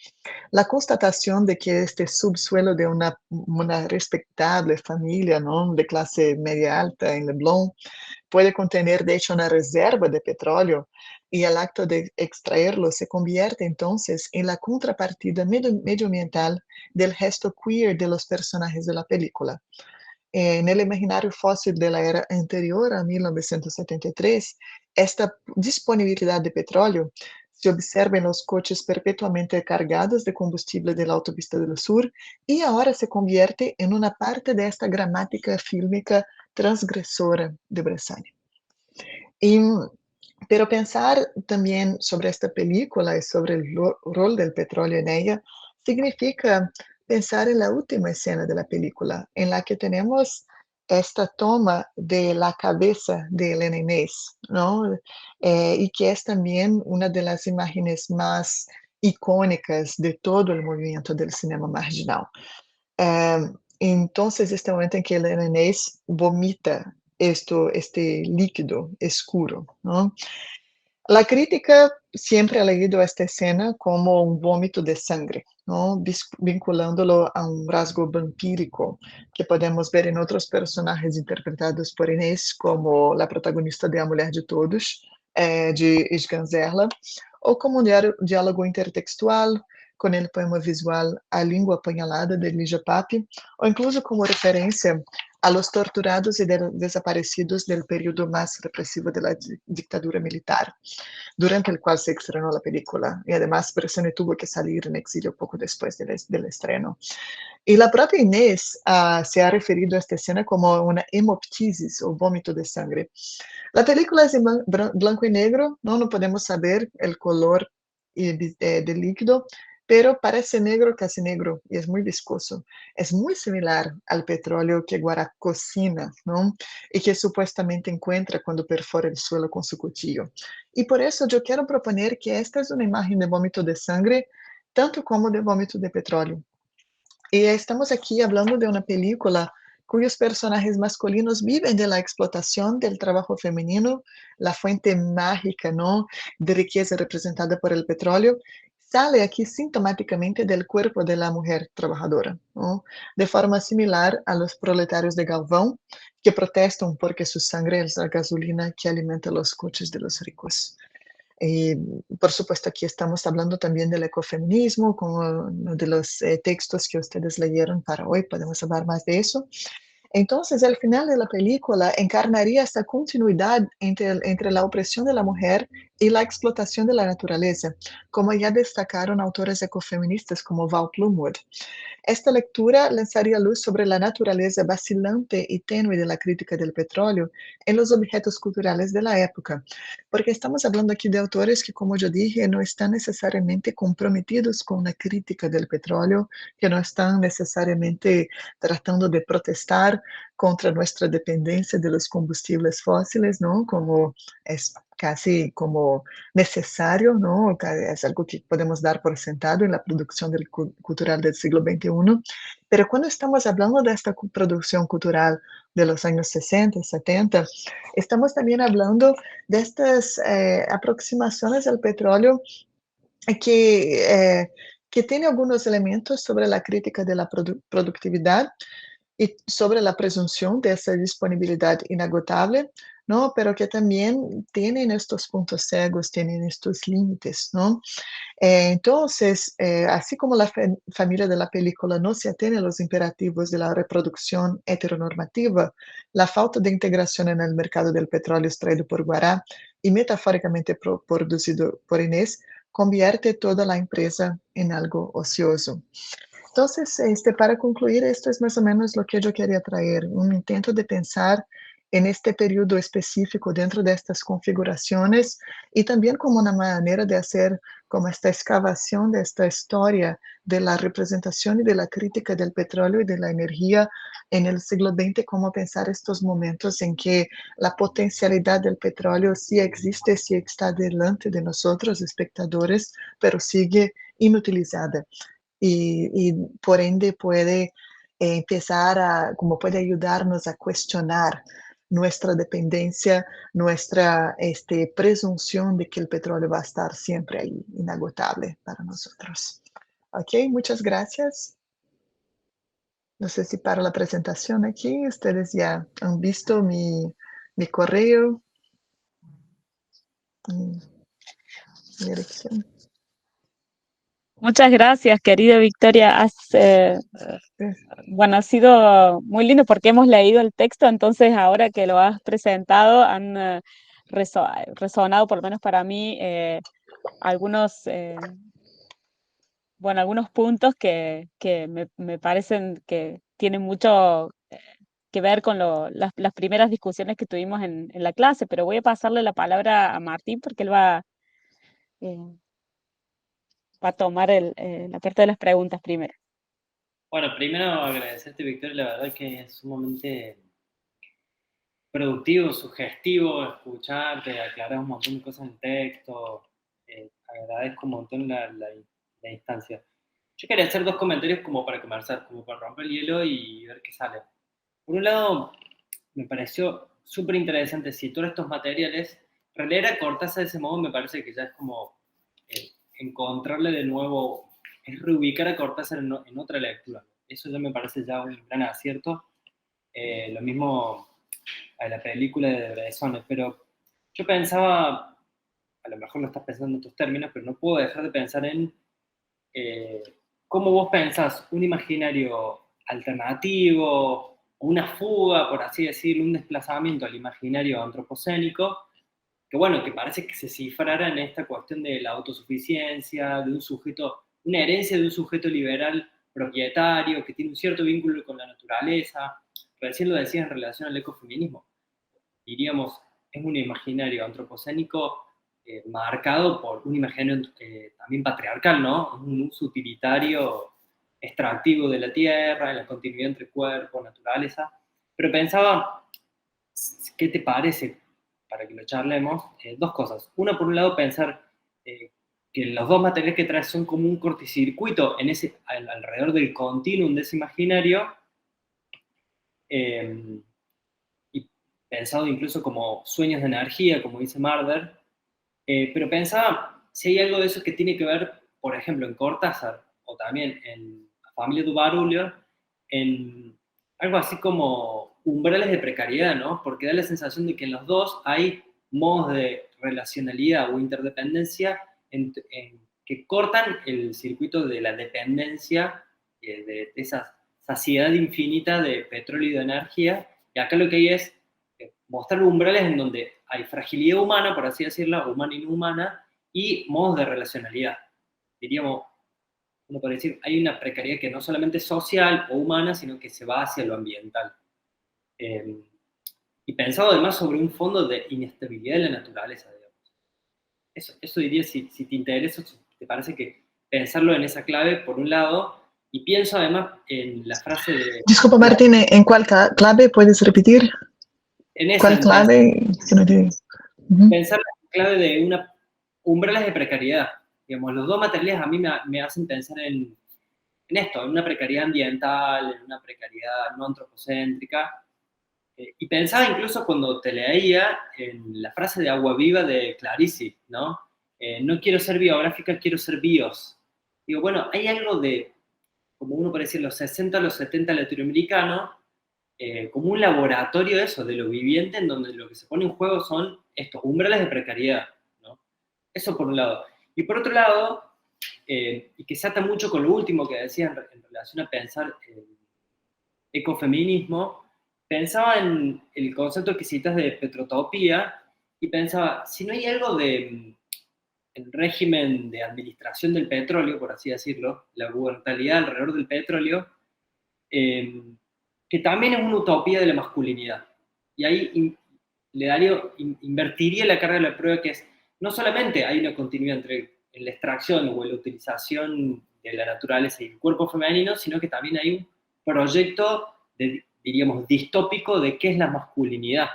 La constatación de que este subsuelo de una respetable familia, ¿no? De clase media alta en Leblon puede contener, de hecho, una reserva de petróleo, y el acto de extraerlo se convierte entonces en la contrapartida medioambiental del gesto queer de los personajes de la película. En el imaginario fósil de la era anterior a 1973, esta disponibilidad de petróleo se observa en los coches perpetuamente cargados de combustible de la autopista del sur, y ahora se convierte en una parte de esta gramática fílmica transgresora de Bressani. Y, pero pensar también sobre esta película y sobre el rol del petróleo en ella significa pensar en la última escena de la película, en la que tenemos esta toma de la cabeza de Elena Inés, ¿no? Y que es también una de las imágenes más icónicas de todo el movimiento del cinema marginal. Eh, entonces, este momento en que Elena Inés vomita este líquido oscuro, ¿no? La crítica siempre ha leído esta escena como un vómito de sangre, ¿no? Vinculándolo a un rasgo vampírico que podemos ver en otros personajes interpretados por Inés, como la protagonista de A Mulher de Todos, de Esganzerla, o como un diálogo intertextual con el poema visual A Língua Apanhalada, de Lígia Pape, o incluso como referencia a los torturados y desaparecidos del periodo más represivo de la dictadura militar, durante el cual se estrenó la película, y además Bressani tuvo que salir en exilio poco después del estreno. Y la propia Inés se ha referido a esta escena como una hemoptisis, o vómito de sangre. La película es en blanco y negro, no podemos saber el color del líquido, pero parece negro, casi negro, y es muy viscoso. Es muy similar al petróleo que Guará cocina, ¿no? Y que supuestamente encuentra cuando perfora el suelo con su cuchillo. Y por eso yo quiero proponer que esta es una imagen de vómito de sangre, tanto como de vómito de petróleo. Y estamos aquí hablando de una película cuyos personajes masculinos viven de la explotación del trabajo femenino, la fuente mágica, ¿no?, de riqueza representada por el petróleo, sale aquí sintomáticamente del cuerpo de la mujer trabajadora, ¿no?, de forma similar a los proletarios de Galvão, que protestan porque su sangre es la gasolina que alimenta los coches de los ricos. Y, por supuesto, aquí estamos hablando también del ecofeminismo, como uno de los textos que ustedes leyeron para hoy, podemos hablar más de eso. Entonces, al final de la película encarnaría esta continuidad entre la opresión de la mujer y la explotación de la naturaleza, como ya destacaron autores ecofeministas como Val Plumwood. Esta lectura lanzaría luz sobre la naturaleza vacilante y tenue de la crítica del petróleo en los objetos culturales de la época, porque estamos hablando aquí de autores que, como yo dije, no están necesariamente comprometidos con la crítica del petróleo, que no están necesariamente tratando de protestar contra nuestra dependencia de los combustibles fósiles, ¿no? Como es casi como necesario, ¿no? Es algo que podemos dar por sentado en la producción cultural del siglo XXI, pero cuando estamos hablando de esta producción cultural de los años 60, 70, estamos también hablando de estas aproximaciones al petróleo que tiene algunos elementos sobre la crítica de la productividad y sobre la presunción de esa disponibilidad inagotable, ¿no? Pero que también tienen estos puntos ciegos, tienen estos límites, ¿no? Entonces, así como la familia de la película no se atiene a los imperativos de la reproducción heteronormativa, la falta de integración en el mercado del petróleo extraído por Guará y metafóricamente producido por Inés, convierte toda la empresa en algo ocioso. Entonces, para concluir, esto es más o menos lo que yo quería traer, un intento de pensar en este periodo específico dentro de estas configuraciones y también como una manera de hacer como esta excavación de esta historia de la representación y de la crítica del petróleo y de la energía en el siglo XX, cómo pensar estos momentos en que la potencialidad del petróleo sí existe, sí está delante de nosotros, espectadores, pero sigue inutilizada y por ende puede empezar como puede ayudarnos a cuestionar nuestra dependencia, nuestra presunción de que el petróleo va a estar siempre ahí, inagotable para nosotros. Ok, muchas gracias. No sé si para la presentación aquí, ustedes ya han visto mi correo, mi dirección. Muchas gracias, querida Victoria. Bueno, ha sido muy lindo porque hemos leído el texto, entonces ahora que lo has presentado han resonado, por lo menos para mí, algunos, bueno, algunos puntos que me parecen que tienen mucho que ver con las primeras discusiones que tuvimos en la clase, pero voy a pasarle la palabra a Martín porque él eh, va a tomar la parte de las preguntas primero. Bueno, primero agradecerte, Victoria, la verdad que es sumamente productivo, sugestivo escucharte, aclarar un montón de cosas en texto, agradezco un montón la instancia. Yo quería hacer dos comentarios como para conversar, como para romper el hielo y ver qué sale. Por un lado, me pareció súper interesante situar estos materiales. Releer a Cortázar de ese modo me parece que ya es como encontrarle de nuevo, es reubicar a Cortázar en otra lectura. Eso ya me parece ya un gran acierto. Lo mismo a la película de Bresson, pero yo pensaba, a lo mejor lo estás pensando en tus términos, pero no puedo dejar de pensar en eh, cómo vos pensás un imaginario alternativo, una fuga, por así decirlo, un desplazamiento al imaginario antropocénico, que bueno, que parece que se cifrara en esta cuestión de la autosuficiencia, de un sujeto, una herencia de un sujeto liberal propietario, que tiene un cierto vínculo con la naturaleza. Recién lo decías en relación al ecofeminismo. Diríamos, es un imaginario antropocénico marcado por un imaginario también patriarcal, ¿no? Un uso utilitario extractivo de la tierra, en la continuidad entre cuerpo, naturaleza. Pero pensaba, ¿qué te parece? Para que lo charlemos, dos cosas. Una, por un lado, pensar que los dos materiales que traes son como un cortocircuito alrededor del continuum de ese imaginario, y pensado incluso como sueños de energía, como dice Marder, pero pensaba si hay algo de eso que tiene que ver, por ejemplo, en Cortázar, o también en la familia Dubarulio, en algo así como umbrales de precariedad, ¿no? Porque da la sensación de que en los dos hay modos de relacionalidad o interdependencia que cortan el circuito de la dependencia, de esa saciedad infinita de petróleo y de energía. Y acá lo que hay es mostrar umbrales en donde hay fragilidad humana, por así decirlo, humana y no humana, y modos de relacionalidad. Diríamos, uno puede decir, hay una precariedad que no solamente es social o humana, sino que se va hacia lo ambiental. Y pensado además sobre un fondo de inestabilidad de la naturaleza, digamos. Eso diría, si te interesa, si te parece que pensarlo en esa clave, por un lado, y pienso además en la frase de... Disculpa, Martín, ¿en cuál clave puedes repetir? En esa, ¿Cuál clave? pensar en la clave de umbrales de precariedad. Digamos, los dos materiales a mí me hacen pensar en esto, en una precariedad ambiental, en una precariedad no antropocéntrica. Y pensaba incluso cuando te leía en la frase de Agua Viva de Clarice, ¿no? No quiero ser biográfica, quiero ser bios. Digo, bueno, hay algo de, como uno puede decir, los 60, los 70 latinoamericanos, como un laboratorio de eso, de lo viviente, en donde lo que se pone en juego son estos umbrales de precariedad, ¿no? Eso por un lado. Y por otro lado, y que se ata mucho con lo último que decía en relación a pensar ecofeminismo, pensaba en el concepto que citas de petrotopía y pensaba, si no hay algo de el régimen de administración del petróleo, por así decirlo, la gubernamentalidad alrededor del petróleo, eh, que también es una utopía de la masculinidad. Y ahí le daría, invertiría la carga de la prueba, que es, no solamente hay una continuidad entre la extracción o la utilización de la naturaleza y el cuerpo femenino, sino que también hay un proyecto, diríamos, distópico de qué es la masculinidad.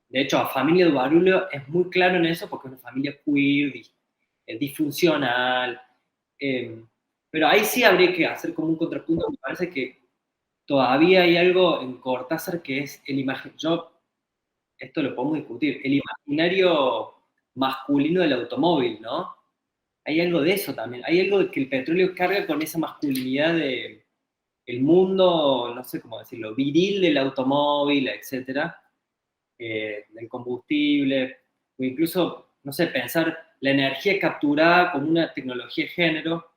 De hecho, a Familia Duarullo es muy claro en eso, porque es una familia queer, disfuncional, pero ahí sí habría que hacer como un contrapunto. Me parece que todavía hay algo en Cortázar que es el imaginario, esto lo podemos discutir, el imaginario masculino del automóvil, ¿no? Hay algo de eso también, hay algo de que el petróleo carga con esa masculinidad de el mundo, no sé cómo decirlo, viril del automóvil, etcétera, del combustible, o incluso, no sé, pensar la energía capturada como una tecnología de género.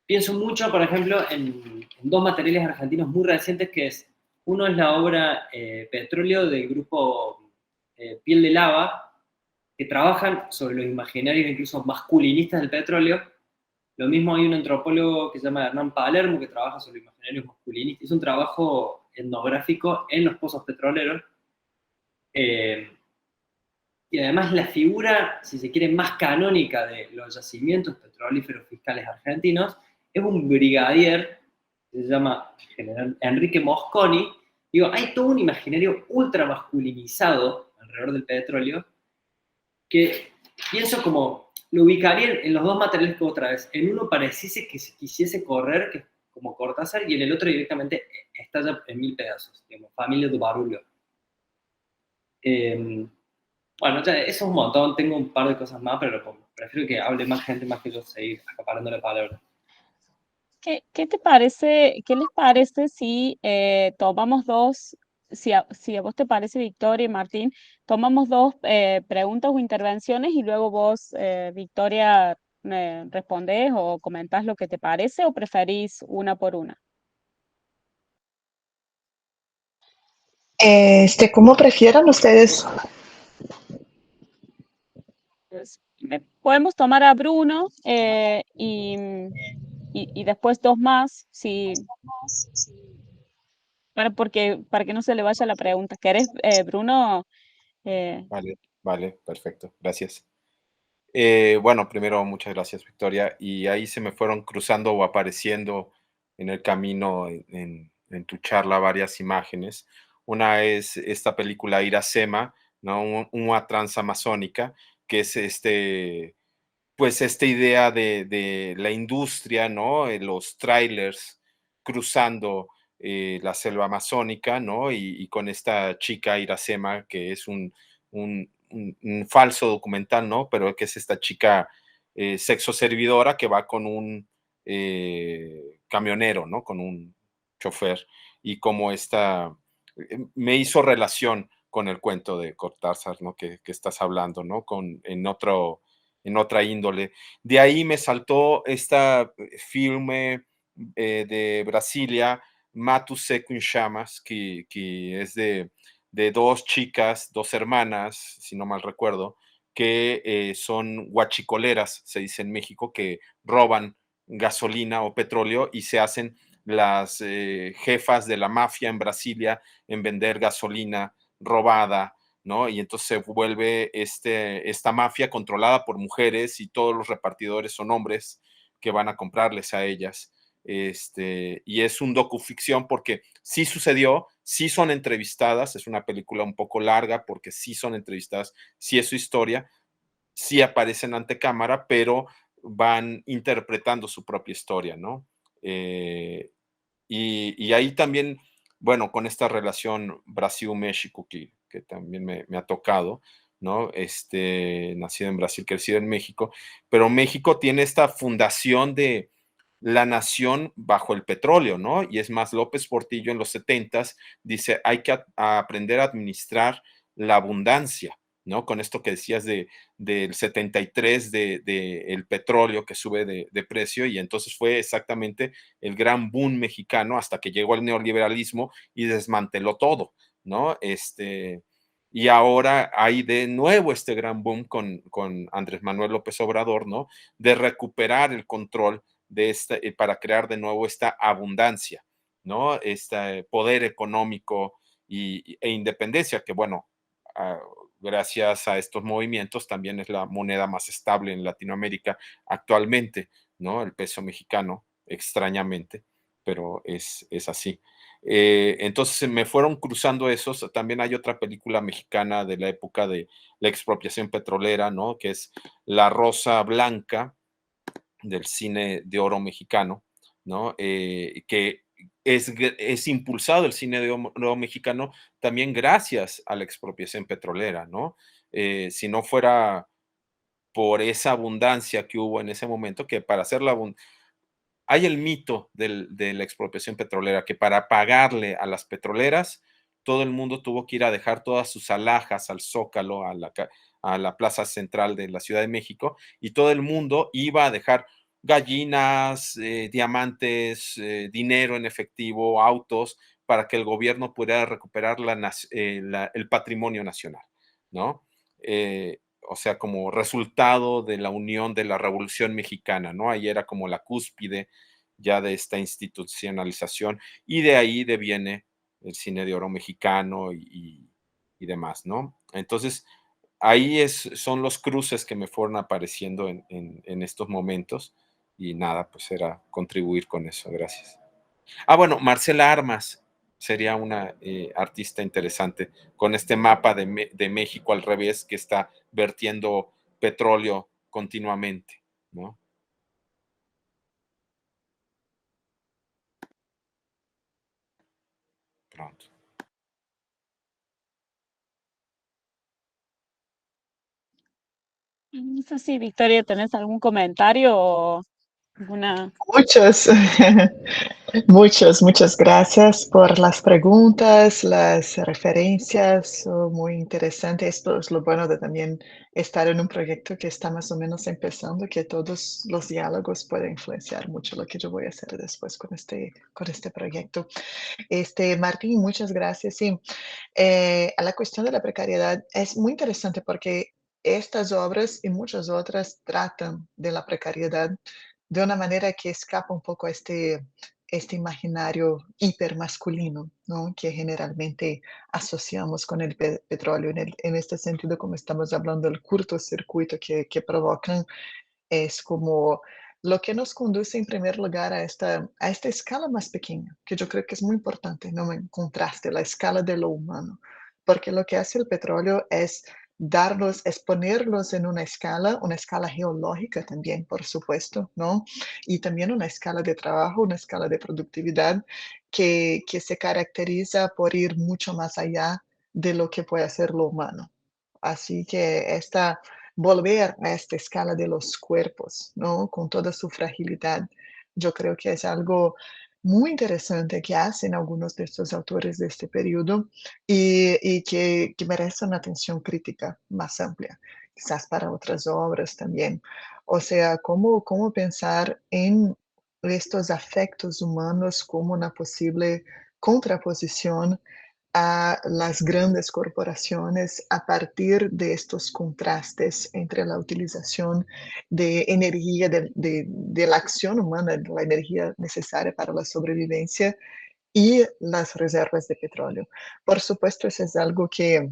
Pienso mucho, por ejemplo, en dos materiales argentinos muy recientes, que es, uno es la obra Petróleo del grupo Piel de Lava, que trabajan sobre los imaginarios incluso masculinistas del petróleo. Lo mismo hay un antropólogo que se llama Hernán Palermo, que trabaja sobre los imaginarios masculinistas. Es un trabajo etnográfico en los pozos petroleros. Eh, y además la figura, si se quiere, más canónica de los yacimientos petrolíferos fiscales argentinos es un brigadier, se llama general Enrique Mosconi. Digo, hay todo un imaginario ultra masculinizado alrededor del petróleo que pienso como, lo ubicaría en los dos materiales que otra vez. En uno pareciese que se quisiese correr, que es como Cortázar, y en el otro directamente estalla en mil pedazos, digamos, Familia de Barulho. Bueno, ya, eso es un montón, tengo un par de cosas más, pero prefiero que hable más gente más que yo seguir acaparando la palabra. ¿Qué te parece, qué les parece si tomamos dos, si a vos te parece, Victoria y Martín, tomamos dos preguntas o intervenciones y luego vos, Victoria, respondés o comentás lo que te parece o preferís una por una? ¿Cómo prefieran ustedes? Pues, podemos tomar a Bruno y después dos más, si, para que no se le vaya la pregunta. ¿Querés, Bruno? Vale, vale, perfecto, gracias. Bueno, primero, muchas gracias, Victoria. Y ahí se me fueron cruzando o apareciendo en el camino en tu charla varias imágenes. Una es esta película Iracema, ¿no? Una transamazónica, que es pues esta idea de la industria, ¿no? Los trailers cruzando la selva amazónica, ¿no? Y con esta chica Iracema, que es un falso documental, ¿no? Pero que es esta chica sexo servidora que va con un camionero, ¿no? Con un chofer. Y como esta, me hizo relación con el cuento de Cortázar, ¿no? Que estás hablando, ¿no? En otra índole. De ahí me saltó esta filme de Brasilia, Mato Seco en Llamas, que es de dos chicas, dos hermanas, si no mal recuerdo, que son guachicoleras, se dice en México, que roban gasolina o petróleo y se hacen las jefas de la mafia en Brasilia en vender gasolina robada, ¿no? Y entonces se vuelve esta mafia controlada por mujeres y todos los repartidores son hombres que van a comprarles a ellas. Y es un docuficción porque sí sucedió, sí son entrevistadas, es una película un poco larga porque sí son entrevistadas, sí es su historia, sí aparecen ante cámara, pero van interpretando su propia historia, ¿no? Y ahí también, bueno, con esta relación Brasil-México que también me ha tocado, ¿no? Nacido en Brasil, crecido en México, pero México tiene esta fundación de la nación bajo el petróleo, ¿no? Y es más, López Portillo en los 70s dice, hay que aprender a administrar la abundancia, ¿no? Con esto que decías del 73 de el petróleo que sube de precio y entonces fue exactamente el gran boom mexicano hasta que llegó el neoliberalismo y desmanteló todo, ¿no? Y ahora hay de nuevo este gran boom con Andrés Manuel López Obrador, ¿no? De recuperar el control de para crear de nuevo esta abundancia, ¿no? Este poder económico e independencia, que bueno, gracias a estos movimientos también es la moneda más estable en Latinoamérica actualmente, ¿no? El peso mexicano, extrañamente, pero es así. Entonces me fueron cruzando esos. También hay otra película mexicana de la época de la expropiación petrolera, ¿no? Que es La Rosa Blanca del cine de oro mexicano, ¿no? Que es impulsado el cine de oro mexicano también gracias a la expropiación petrolera, ¿no? Si no fuera por esa abundancia que hubo en ese momento, que para hacer la hay el mito de la expropiación petrolera, que para pagarle a las petroleras, todo el mundo tuvo que ir a dejar todas sus alhajas al Zócalo, a la plaza central de la Ciudad de México, y todo el mundo iba a dejar gallinas, diamantes, dinero en efectivo, autos, para que el gobierno pudiera recuperar el patrimonio nacional, ¿no? O sea, como resultado de la unión de la Revolución Mexicana, ¿no? Ahí era como la cúspide ya de esta institucionalización y de ahí deviene el cine de oro mexicano y demás, ¿no? Entonces, ahí son los cruces que me fueron apareciendo en estos momentos y nada, pues era contribuir con eso, gracias. Bueno, Marcela Armas sería una artista interesante con este mapa de México al revés que está vertiendo petróleo continuamente, ¿no? Pronto. No sé si, Victoria, ¿tenés algún comentario o alguna? Muchos, muchas gracias por las preguntas, las referencias, muy interesante. Esto es lo bueno de también estar en un proyecto que está más o menos empezando, que todos los diálogos pueden influenciar mucho lo que yo voy a hacer después con este proyecto. Martín, muchas gracias. Sí, a la cuestión de la precariedad es muy interesante porque estas obras y muchas otras tratan de la precariedad de una manera que escapa un poco a este imaginario hipermasculino, ¿no? Que generalmente asociamos con el petróleo. En este sentido, como estamos hablando del cortocircuito que provocan, es como lo que nos conduce en primer lugar a esta escala más pequeña, que yo creo que es muy importante, ¿no? En contraste, la escala de lo humano, porque lo que hace el petróleo es ponerlos en una escala geológica también, por supuesto, ¿no? Y también una escala de trabajo, una escala de productividad que se caracteriza por ir mucho más allá de lo que puede hacer lo humano. Así que volver a esta escala de los cuerpos, ¿no? Con toda su fragilidad, yo creo que es algo muy interesante que hacen algunos de estos autores de este periodo y que merece una atención crítica más amplia, quizás para otras obras también. O sea, cómo pensar en estos afectos humanos como una posible contraposición a las grandes corporaciones a partir de estos contrastes entre la utilización de energía, de la acción humana, de la energía necesaria para la sobrevivencia y las reservas de petróleo. Por supuesto, eso es algo que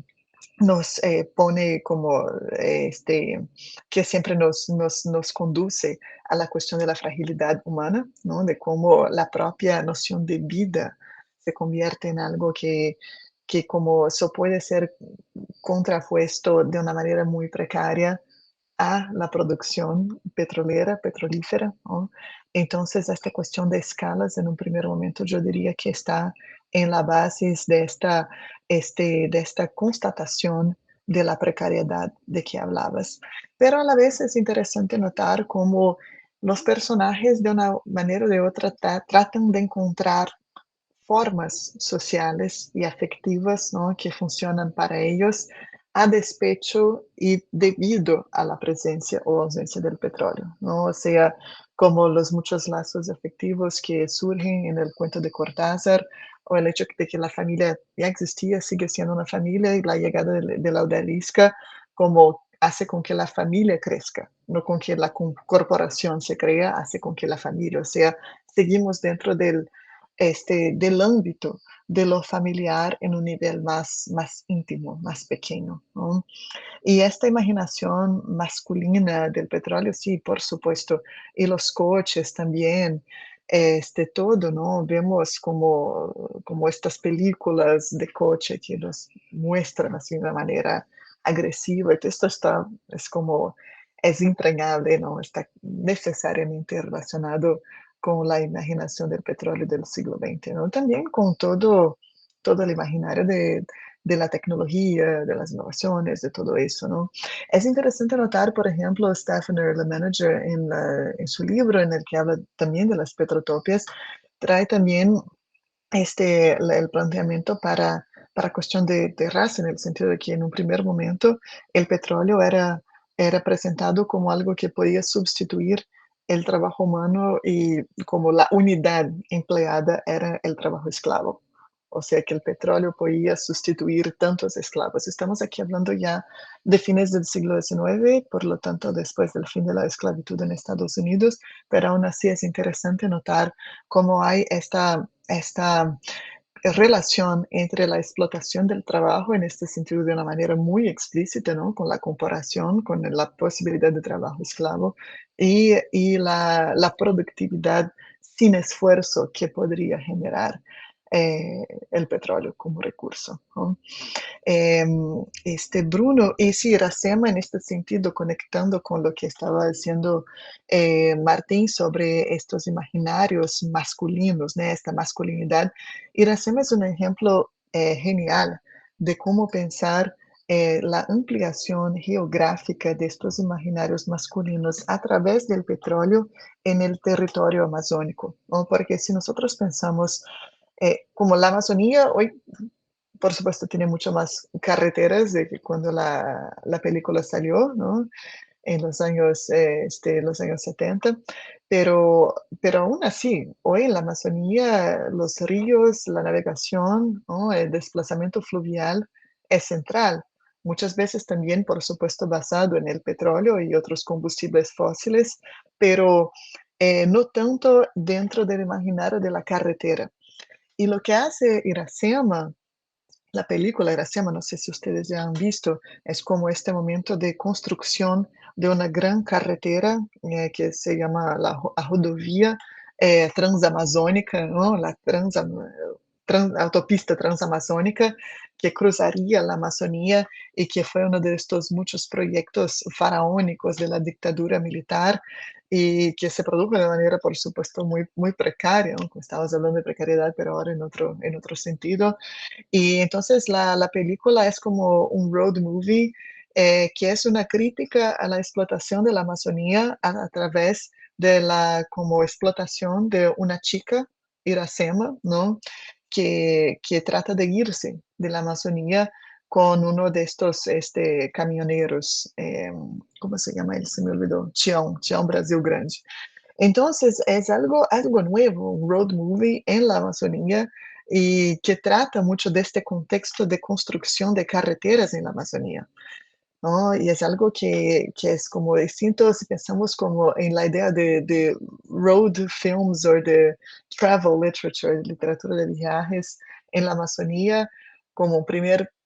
nos pone como, que siempre nos conduce a la cuestión de la fragilidad humana, ¿no? De cómo la propia noción de vida se convierte en algo que como eso puede ser contrapuesto de una manera muy precaria a la producción petrolera, petrolífera, ¿no? Entonces, esta cuestión de escalas, en un primer momento, yo diría que está en la base de esta constatación de la precariedad de que hablabas. Pero a la vez es interesante notar cómo los personajes, de una manera o de otra, tratan de encontrar formas sociales y afectivas, ¿no? Que funcionan para ellos a despecho y debido a la presencia o ausencia del petróleo, ¿no? O sea, como los muchos lazos afectivos que surgen en el cuento de Cortázar, o el hecho de que la familia ya existía, sigue siendo una familia, y la llegada de la odalisca como hace con que la familia crezca, no con que la corporación se crea, hace con que la familia, o sea, seguimos dentro del ámbito de lo familiar en un nivel más íntimo, más pequeño, ¿no? Y esta imaginación masculina del petróleo, sí, por supuesto, y los coches también, todo, ¿no? Vemos como estas películas de coche que nos muestran así de una manera agresiva, y esto es como, es impregnable, ¿no? Está necesariamente relacionado con la imaginación del petróleo del siglo XX, ¿no? También con todo el imaginario de la tecnología, de las innovaciones, de todo eso, ¿no? Es interesante notar, por ejemplo, Stefaner, la manager, en su libro, en el que habla también de las petrotopias, trae también el planteamiento para cuestión de raza, en el sentido de que en un primer momento el petróleo era presentado como algo que podía sustituir el trabajo humano y como la unidad empleada era el trabajo esclavo. O sea que el petróleo podía sustituir tantos esclavos. Estamos aquí hablando ya de fines del siglo XIX, por lo tanto después del fin de la esclavitud en Estados Unidos, pero aún así es interesante notar cómo hay esta relación entre la explotación del trabajo, en este sentido de una manera muy explícita, ¿no? Con la comparación, con la posibilidad de trabajo esclavo y la productividad sin esfuerzo que podría generar el petróleo como recurso, ¿no? Bruno, y sí, Iracema, en este sentido, conectando con lo que estaba diciendo Martín sobre estos imaginarios masculinos, ¿no? Esta masculinidad, Iracema es un ejemplo genial de cómo pensar la ampliación geográfica de estos imaginarios masculinos a través del petróleo en el territorio amazónico, ¿no? Porque si nosotros pensamos como la Amazonía hoy, por supuesto, tiene mucho más carreteras de que cuando la película salió, ¿no? En los años 70, pero aún así, hoy en la Amazonía, los ríos, la navegación, ¿no? El desplazamiento fluvial es central. Muchas veces también, por supuesto, basado en el petróleo y otros combustibles fósiles, pero no tanto dentro del imaginario de la carretera. Y lo que hace Iracema, la película Iracema, no sé si ustedes ya han visto, es como este momento de construcción de una gran carretera que se llama la rodovía transamazónica, ¿no? Autopista transamazónica que cruzaría la Amazonía y que fue uno de estos muchos proyectos faraónicos de la dictadura militar y que se produjo de manera, por supuesto, muy precaria, ¿no? Estamos hablando de precariedad, pero ahora en otro sentido. Y entonces la película es como un road movie que es una crítica a la explotación de la Amazonía a través de la como explotación de una chica Iracema, ¿no? Que trata de irse de la Amazonía con uno de estos camioneros, ¿cómo se llama él? Se me olvidó, Tião Brasil Grande. Entonces es algo nuevo, un road movie en la Amazonía y que trata mucho de este contexto de construcción de carreteras en la Amazonía, ¿no? Y es algo que es como distinto si pensamos como en la idea de road films o de travel literature, literatura de viajes en la Amazonía, como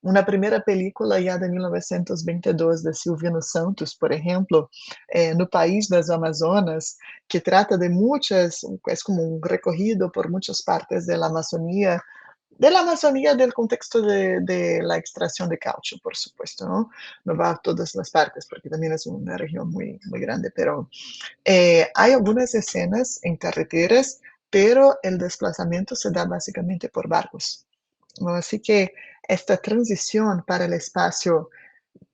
una primera película ya de 1922 de Silvino Santos, por ejemplo, No País das Amazonas, que trata de es como un recorrido por muchas partes de la Amazonía del contexto de la extracción de caucho, por supuesto, ¿no? No va a todas las partes, porque también es una región muy, muy grande, pero hay algunas escenas en carreteras, pero el desplazamiento se da básicamente por barcos, ¿no? Así que esta transición para el espacio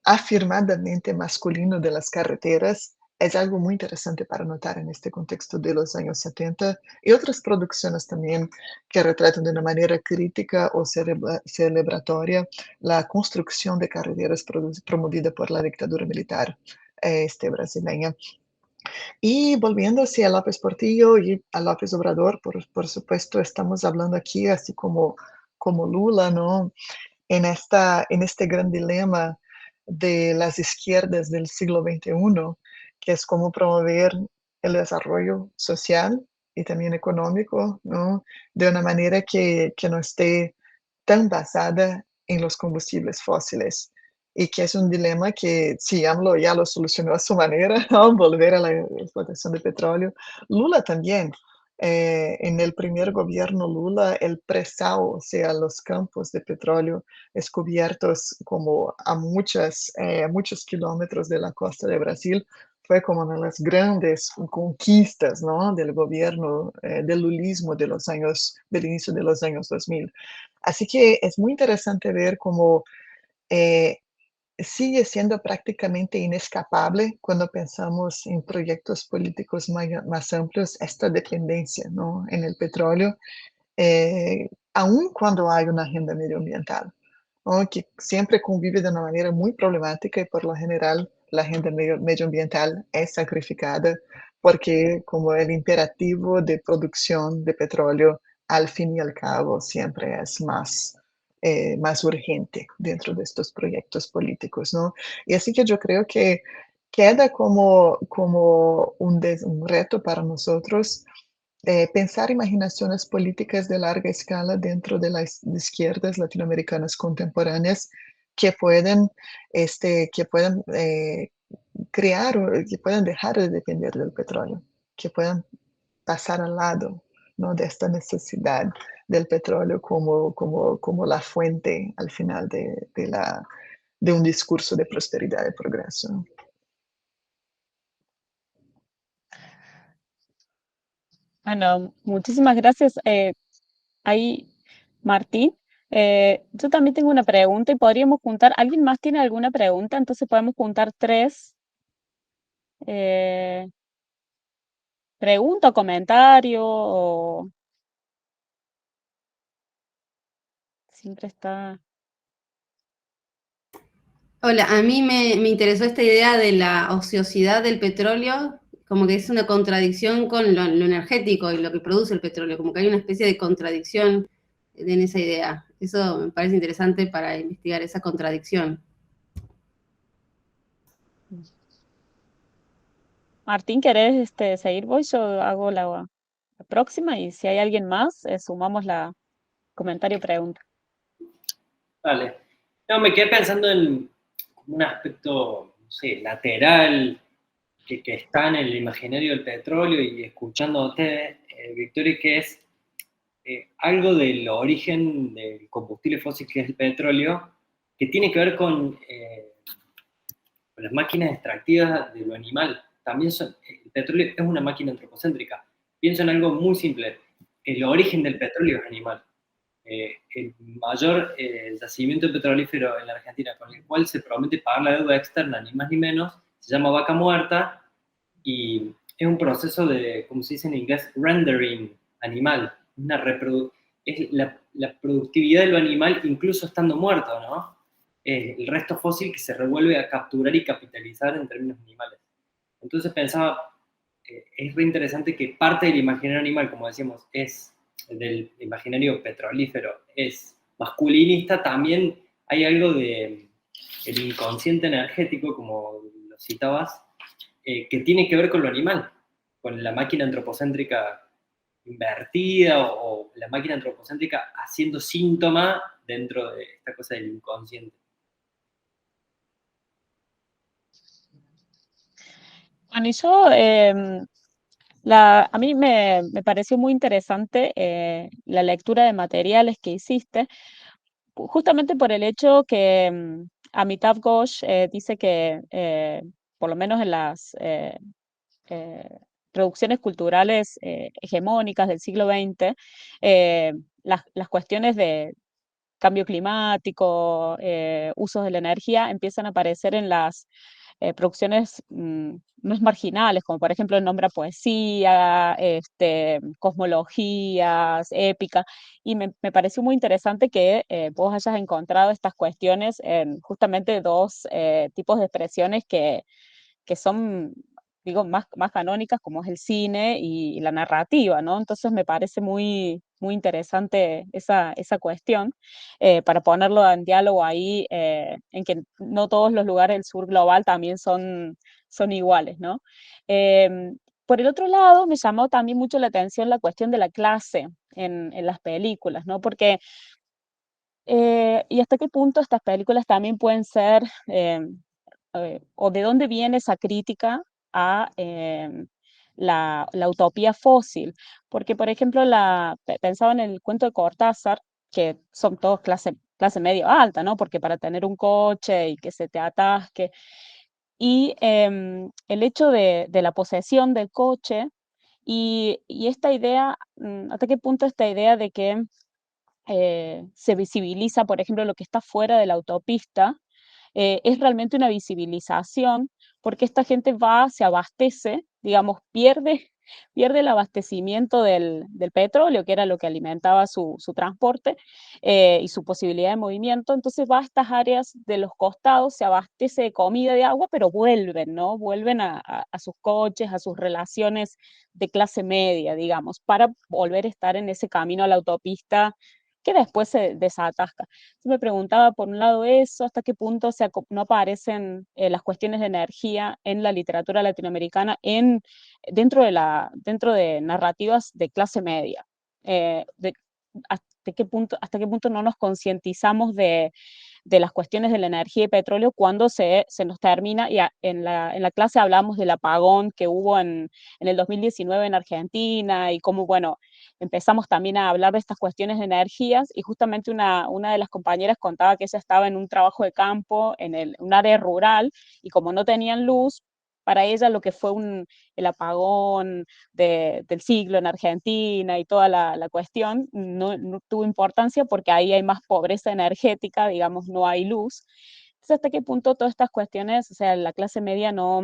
afirmadamente masculino de las carreteras es algo muy interesante para notar en este contexto de los años 70 y otras producciones también que retratan de una manera crítica o celebratoria la construcción de carreteras promovida por la dictadura militar brasileña. Y volviendo hacia López Portillo y a López Obrador, por supuesto, estamos hablando aquí así como Lula, ¿no? En este gran dilema de las izquierdas del siglo XXI, que es cómo promover el desarrollo social y también económico, ¿no? De una manera que no esté tan basada en los combustibles fósiles. Y que es un dilema que, si AMLO ya lo solucionó a su manera, ¿no? Volver a la explotación de petróleo, Lula también. En el primer gobierno Lula, el pre-sal, o sea, los campos de petróleo descubiertos como a muchos kilómetros de la costa de Brasil, fue como una de las grandes conquistas, ¿no? Del gobierno del lulismo del inicio de los años 2000. Así que es muy interesante ver cómo eh, sigue siendo prácticamente inescapable cuando pensamos en proyectos políticos más amplios esta dependencia, ¿no? En el petróleo, aun cuando hay una agenda medioambiental, ¿no? Que siempre convive de una manera muy problemática y por lo general la agenda medioambiental es sacrificada porque como el imperativo de producción de petróleo al fin y al cabo siempre es más urgente dentro de estos proyectos políticos, ¿no? Y así que yo creo que queda como un reto para nosotros pensar imaginaciones políticas de larga escala dentro de las izquierdas latinoamericanas contemporáneas que pueden crear o que puedan dejar de depender del petróleo, que puedan pasar al lado, ¿no? De esta necesidad del petróleo como la fuente al final de un discurso de prosperidad y progreso. Bueno, muchísimas gracias. Ahí, Martín, yo también tengo una pregunta y podríamos juntar, ¿alguien más tiene alguna pregunta? Entonces podemos juntar tres eh, preguntas o comentarios o siempre está... Hola, a mí me interesó esta idea de la ociosidad del petróleo, como que es una contradicción con lo energético y lo que produce el petróleo, como que hay una especie de contradicción en esa idea. Eso me parece interesante para investigar esa contradicción. Martín, ¿querés seguir vos? Yo hago la próxima y si hay alguien más, sumamos la comentario pregunta. Vale. No, me quedé pensando en un aspecto, no sé, lateral que está en el imaginario del petróleo y escuchándote, Victoria, que es algo del origen del combustible fósil que es el petróleo, que tiene que ver con las máquinas extractivas de lo animal. También el petróleo es una máquina antropocéntrica. Pienso en algo muy simple. El origen del petróleo es animal. El mayor yacimiento petrolífero en la Argentina, con el cual se promete pagar la deuda externa, ni más ni menos, se llama Vaca Muerta, y es un proceso de, como se dice en inglés, rendering animal, es la productividad de lo animal incluso estando muerto, ¿no? El resto fósil que se revuelve a capturar y capitalizar en términos animales. Entonces pensaba, es re interesante que parte del imaginario animal, como decíamos, es del imaginario petrolífero, es masculinista, también hay algo de el inconsciente energético, como lo citabas, que tiene que ver con lo animal, con la máquina antropocéntrica invertida o la máquina antropocéntrica haciendo síntoma dentro de esta cosa del inconsciente. Bueno, y yo, a mí me pareció muy interesante la lectura de materiales que hiciste, justamente por el hecho que Amitav Ghosh dice que, por lo menos en las eh, producciones culturales hegemónicas del siglo XX, las cuestiones de cambio climático, usos de la energía, empiezan a aparecer en las producciones más marginales, como por ejemplo nombra poesía, cosmologías, épica, y me pareció muy interesante que vos hayas encontrado estas cuestiones en justamente dos tipos de expresiones que son, digo, más canónicas, como es el cine y la narrativa, ¿no? Entonces me parece muy interesante esa cuestión, para ponerlo en diálogo ahí, en que no todos los lugares del sur global también son iguales, ¿no? Por el otro lado, me llamó también mucho la atención la cuestión de la clase en las películas, ¿no? Porque, y hasta qué punto estas películas también pueden ser o de dónde viene esa crítica a la utopía fósil. Porque, por ejemplo, pensaba en el cuento de Cortázar, que son todos clase medio alta, ¿no? Porque para tener un coche y que se te atasque. Y el hecho de la posesión del coche y esta idea, ¿hasta qué punto esta idea de que se visibiliza, por ejemplo, lo que está fuera de la autopista, es realmente una visibilización, porque esta gente va, se abastece, digamos, pierde el abastecimiento del petróleo, que era lo que alimentaba su transporte y su posibilidad de movimiento, entonces va a estas áreas de los costados, se abastece de comida, de agua, pero vuelven, ¿no? Vuelven a sus coches, a sus relaciones de clase media, digamos, para volver a estar en ese camino a la autopista que después se desatasca. Yo me preguntaba, por un lado, eso, hasta qué punto no aparecen las cuestiones de energía en la literatura latinoamericana dentro de narrativas de clase media. Hasta qué punto no nos concientizamos de las cuestiones de la energía y petróleo cuando se nos termina, y en la clase hablamos del apagón que hubo en el 2019 en Argentina y cómo, bueno, empezamos también a hablar de estas cuestiones de energías y justamente una de las compañeras contaba que ella estaba en un trabajo de campo en un área rural y como no tenían luz, para ella lo que fue el apagón del siglo en Argentina y toda la cuestión no tuvo importancia porque ahí hay más pobreza energética, digamos, no hay luz. Entonces, ¿hasta qué punto todas estas cuestiones, o sea, la clase media no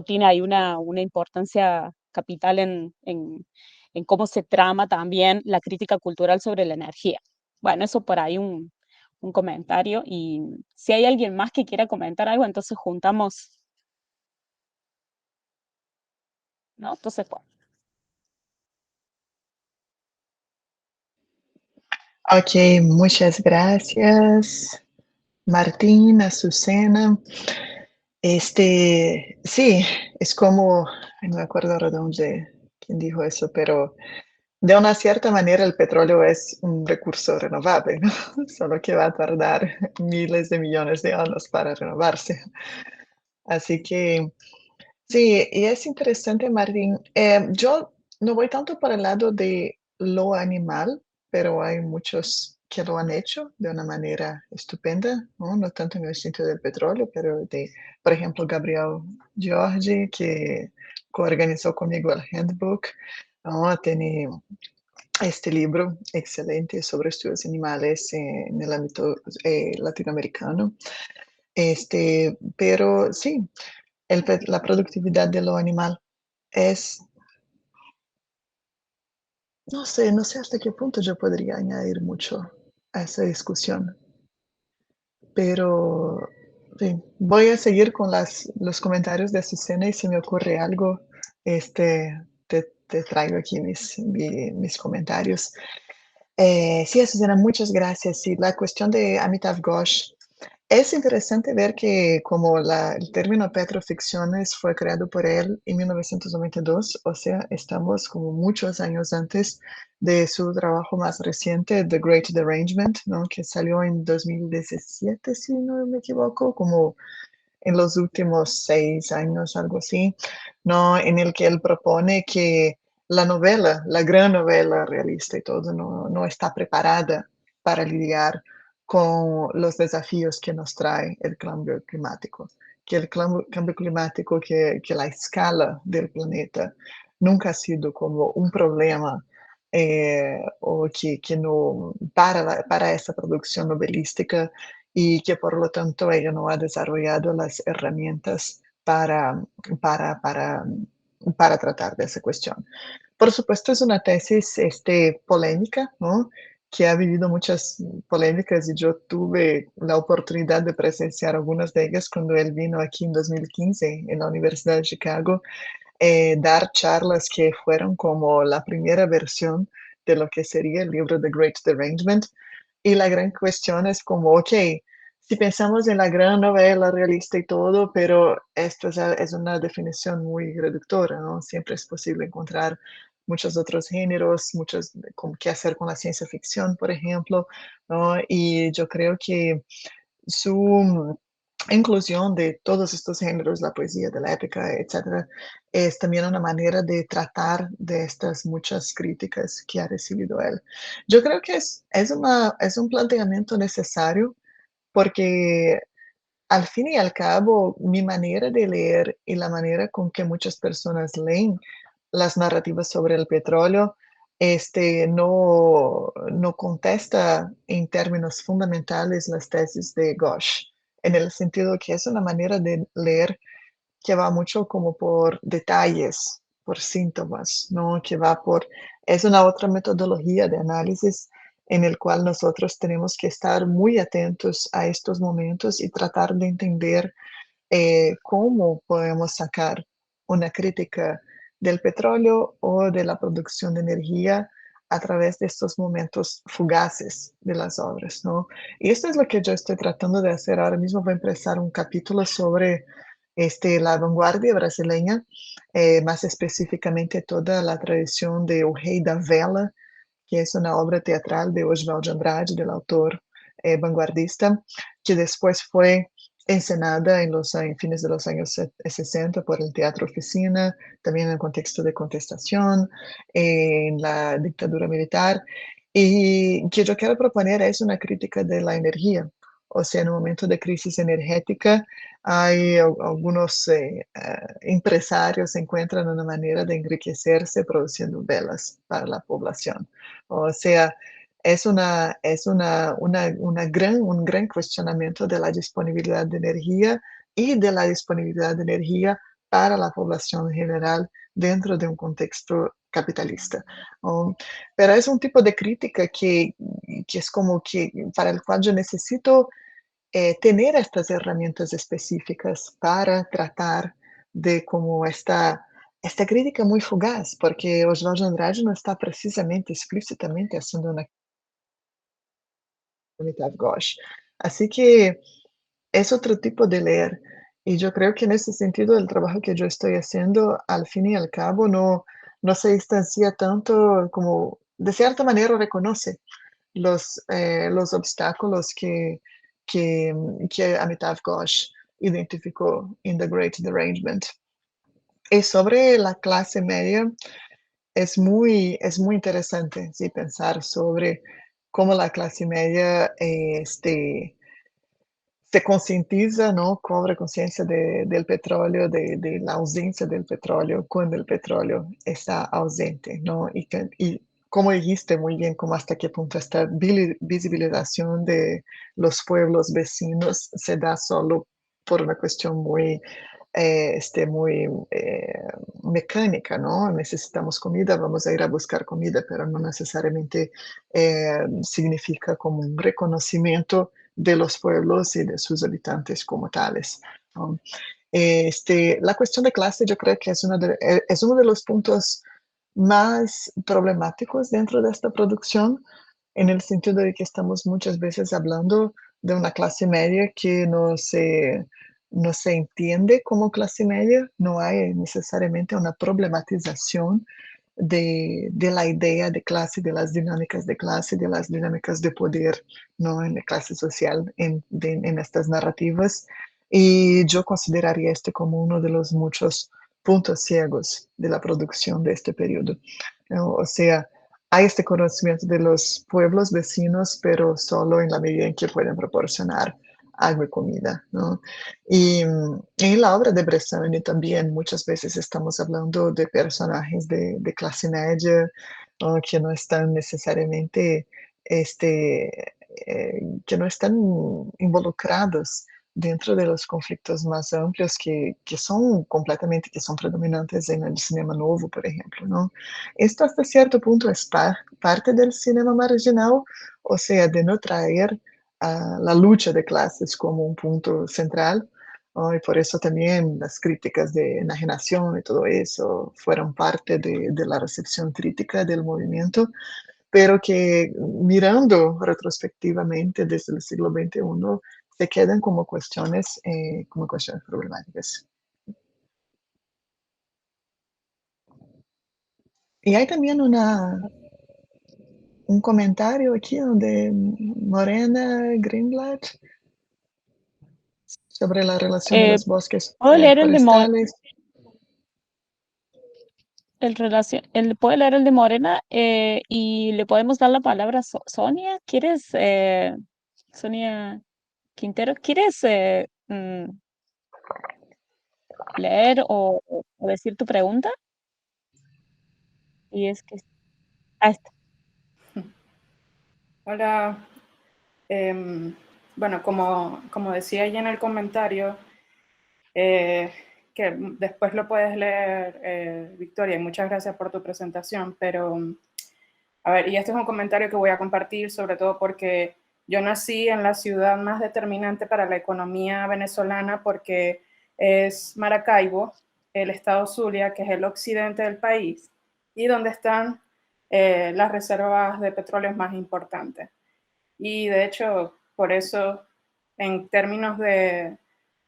tiene ahí una importancia capital en cómo se trama también la crítica cultural sobre la energía? Bueno, eso por ahí un comentario, y si hay alguien más que quiera comentar algo, entonces juntamos, ¿no? Entonces, bueno. Ok, muchas gracias, Martín, Azucena. Sí, es como, no me acuerdo ahora dónde, quién dijo eso, pero de una cierta manera el petróleo es un recurso renovable, ¿no? Solo que va a tardar miles de millones de años para renovarse. Así que sí, y es interesante, Martín. Yo no voy tanto por el lado de lo animal, pero hay muchos que lo han hecho de una manera estupenda, ¿no? No tanto en el sentido del petróleo, pero por ejemplo, Gabriel Giorgi, que coorganizó conmigo el Handbook, ¿no? Tiene este libro excelente sobre estudios animales en el ámbito latinoamericano. Pero sí, la productividad de lo animal es no sé hasta qué punto yo podría añadir mucho a esa discusión, pero sí, voy a seguir con los comentarios de Azucena y si me ocurre algo, te traigo aquí mis comentarios. Sí, Azucena, muchas gracias. Sí, la cuestión de Amitav Ghosh. Es interesante ver que como el término petroficciones fue creado por él en 1992, o sea, estamos como muchos años antes de su trabajo más reciente, The Great Derangement, ¿no? Que salió en 2017, si no me equivoco, como en los últimos 6 años, algo así, ¿no? En el que él propone que la novela, la gran novela realista y todo, no está preparada para lidiar con los desafíos que nos trae el cambio climático, que el cambio climático, que la escala del planeta nunca ha sido como un problema o que no para esa producción novelística y que por lo tanto ella no ha desarrollado las herramientas para, para, para tratar de esa cuestión. Por supuesto, es una tesis polémica, ¿no? Que ha vivido muchas polémicas y yo tuve la oportunidad de presenciar algunas de ellas cuando él vino aquí en 2015 en la Universidad de Chicago, dar charlas que fueron como la primera versión de lo que sería el libro The Great Derangement. Y la gran cuestión es como, ok, si pensamos en la gran novela realista y todo, pero esto es una definición muy reductora, ¿no? Siempre es posible encontrar muchos otros géneros, muchos, como qué hacer con la ciencia ficción, por ejemplo, ¿no? Y yo creo que su inclusión de todos estos géneros, la poesía, de la épica, etcétera, es también una manera de tratar de estas muchas críticas que ha recibido él. Yo creo que es un planteamiento necesario porque al fin y al cabo, mi manera de leer y la manera con que muchas personas leen las narrativas sobre el petróleo, no contesta en términos fundamentales las tesis de Ghosh, en el sentido que es una manera de leer que va mucho como por detalles, por síntomas, ¿no? Es una otra metodología de análisis en el cual nosotros tenemos que estar muy atentos a estos momentos y tratar de entender cómo podemos sacar una crítica del petróleo o de la producción de energía a través de estos momentos fugaces de las obras, ¿no? Y esto es lo que yo estoy tratando de hacer ahora mismo. Voy a empezar un capítulo sobre la vanguardia brasileña, más específicamente toda la tradición de O Rei da Vela, que es una obra teatral de Oswald de Andrade, del autor vanguardista, que después fue encenada en fines de los años 60 por el Teatro Oficina, también en el contexto de contestación, en la dictadura militar, y que yo quiero proponer es una crítica de la energía. O sea, en un momento de crisis energética, hay algunos empresarios que encuentran una manera de enriquecerse produciendo velas para la población. O sea, un gran cuestionamiento de la disponibilidad de energía y de la disponibilidad de energía para la población en general dentro de un contexto capitalista. Pero es un tipo de crítica que es como que para el cual yo necesito tener estas herramientas específicas para tratar de como esta crítica muy fugaz, porque Oswald de Andrade no está precisamente explícitamente haciendo una Amitav Ghosh. Así que es otro tipo de leer. Y yo creo que en ese sentido el trabajo que yo estoy haciendo, al fin y al cabo, no se distancia tanto como, de cierta manera, reconoce los obstáculos que Amitav Ghosh identificó en The Great Derangement. Y sobre la clase media, es muy interesante ¿sí? Pensar sobre cómo la clase media se concientiza, ¿no? Cobra conciencia del petróleo, de la ausencia del petróleo, cuando el petróleo está ausente, ¿no? Y como dijiste muy bien, como hasta qué punto esta visibilización de los pueblos vecinos se da solo por una cuestión muy muy mecánica, ¿no? Necesitamos comida, vamos a ir a buscar comida, pero no necesariamente significa como un reconocimiento de los pueblos y de sus habitantes como tales, ¿no? La cuestión de clase yo creo que es uno de los puntos más problemáticos dentro de esta producción, en el sentido de que estamos muchas veces hablando de una clase media que no se entiende como clase media, no hay necesariamente una problematización de la idea de clase, de las dinámicas de clase, de las dinámicas de poder, ¿no? En la clase social, en estas narrativas. Y yo consideraría este como uno de los muchos puntos ciegos de la producción de este periodo, ¿no? O sea, hay este conocimiento de los pueblos vecinos, pero solo en la medida en que pueden proporcionar agua y comida, ¿no? Y en la obra de Bressani también muchas veces estamos hablando de personajes de clase media, ¿no? Que no están necesariamente, que no están involucrados dentro de los conflictos más amplios que son completamente, que son predominantes en el cinema nuevo, por ejemplo, ¿no? Esto hasta cierto punto es parte del cinema marginal, o sea, de no traer la lucha de clases como un punto central, ¿no? Y por eso también las críticas de enajenación y todo eso fueron parte de la recepción crítica del movimiento, pero que mirando retrospectivamente desde el siglo XXI se quedan como cuestiones problemáticas. Y hay también un comentario aquí de Morena Greenblatt sobre la relación de Eh, los bosques ¿Puedo leer el de forestales. puedo leer el de Morena y le podemos dar la palabra a Sonia? ¿Quieres, Sonia Quintero, ¿quieres leer o decir tu pregunta? Y es que... Ah, está. Hola. Bueno, como decía ya en el comentario, que después lo puedes leer, Victoria, y muchas gracias por tu presentación, pero a ver, y este es un comentario que voy a compartir sobre todo porque yo nací en la ciudad más determinante para la economía venezolana porque es Maracaibo, el estado Zulia, que es el occidente del país, y donde están las reservas de petróleo más importantes. Y de hecho, por eso, en términos de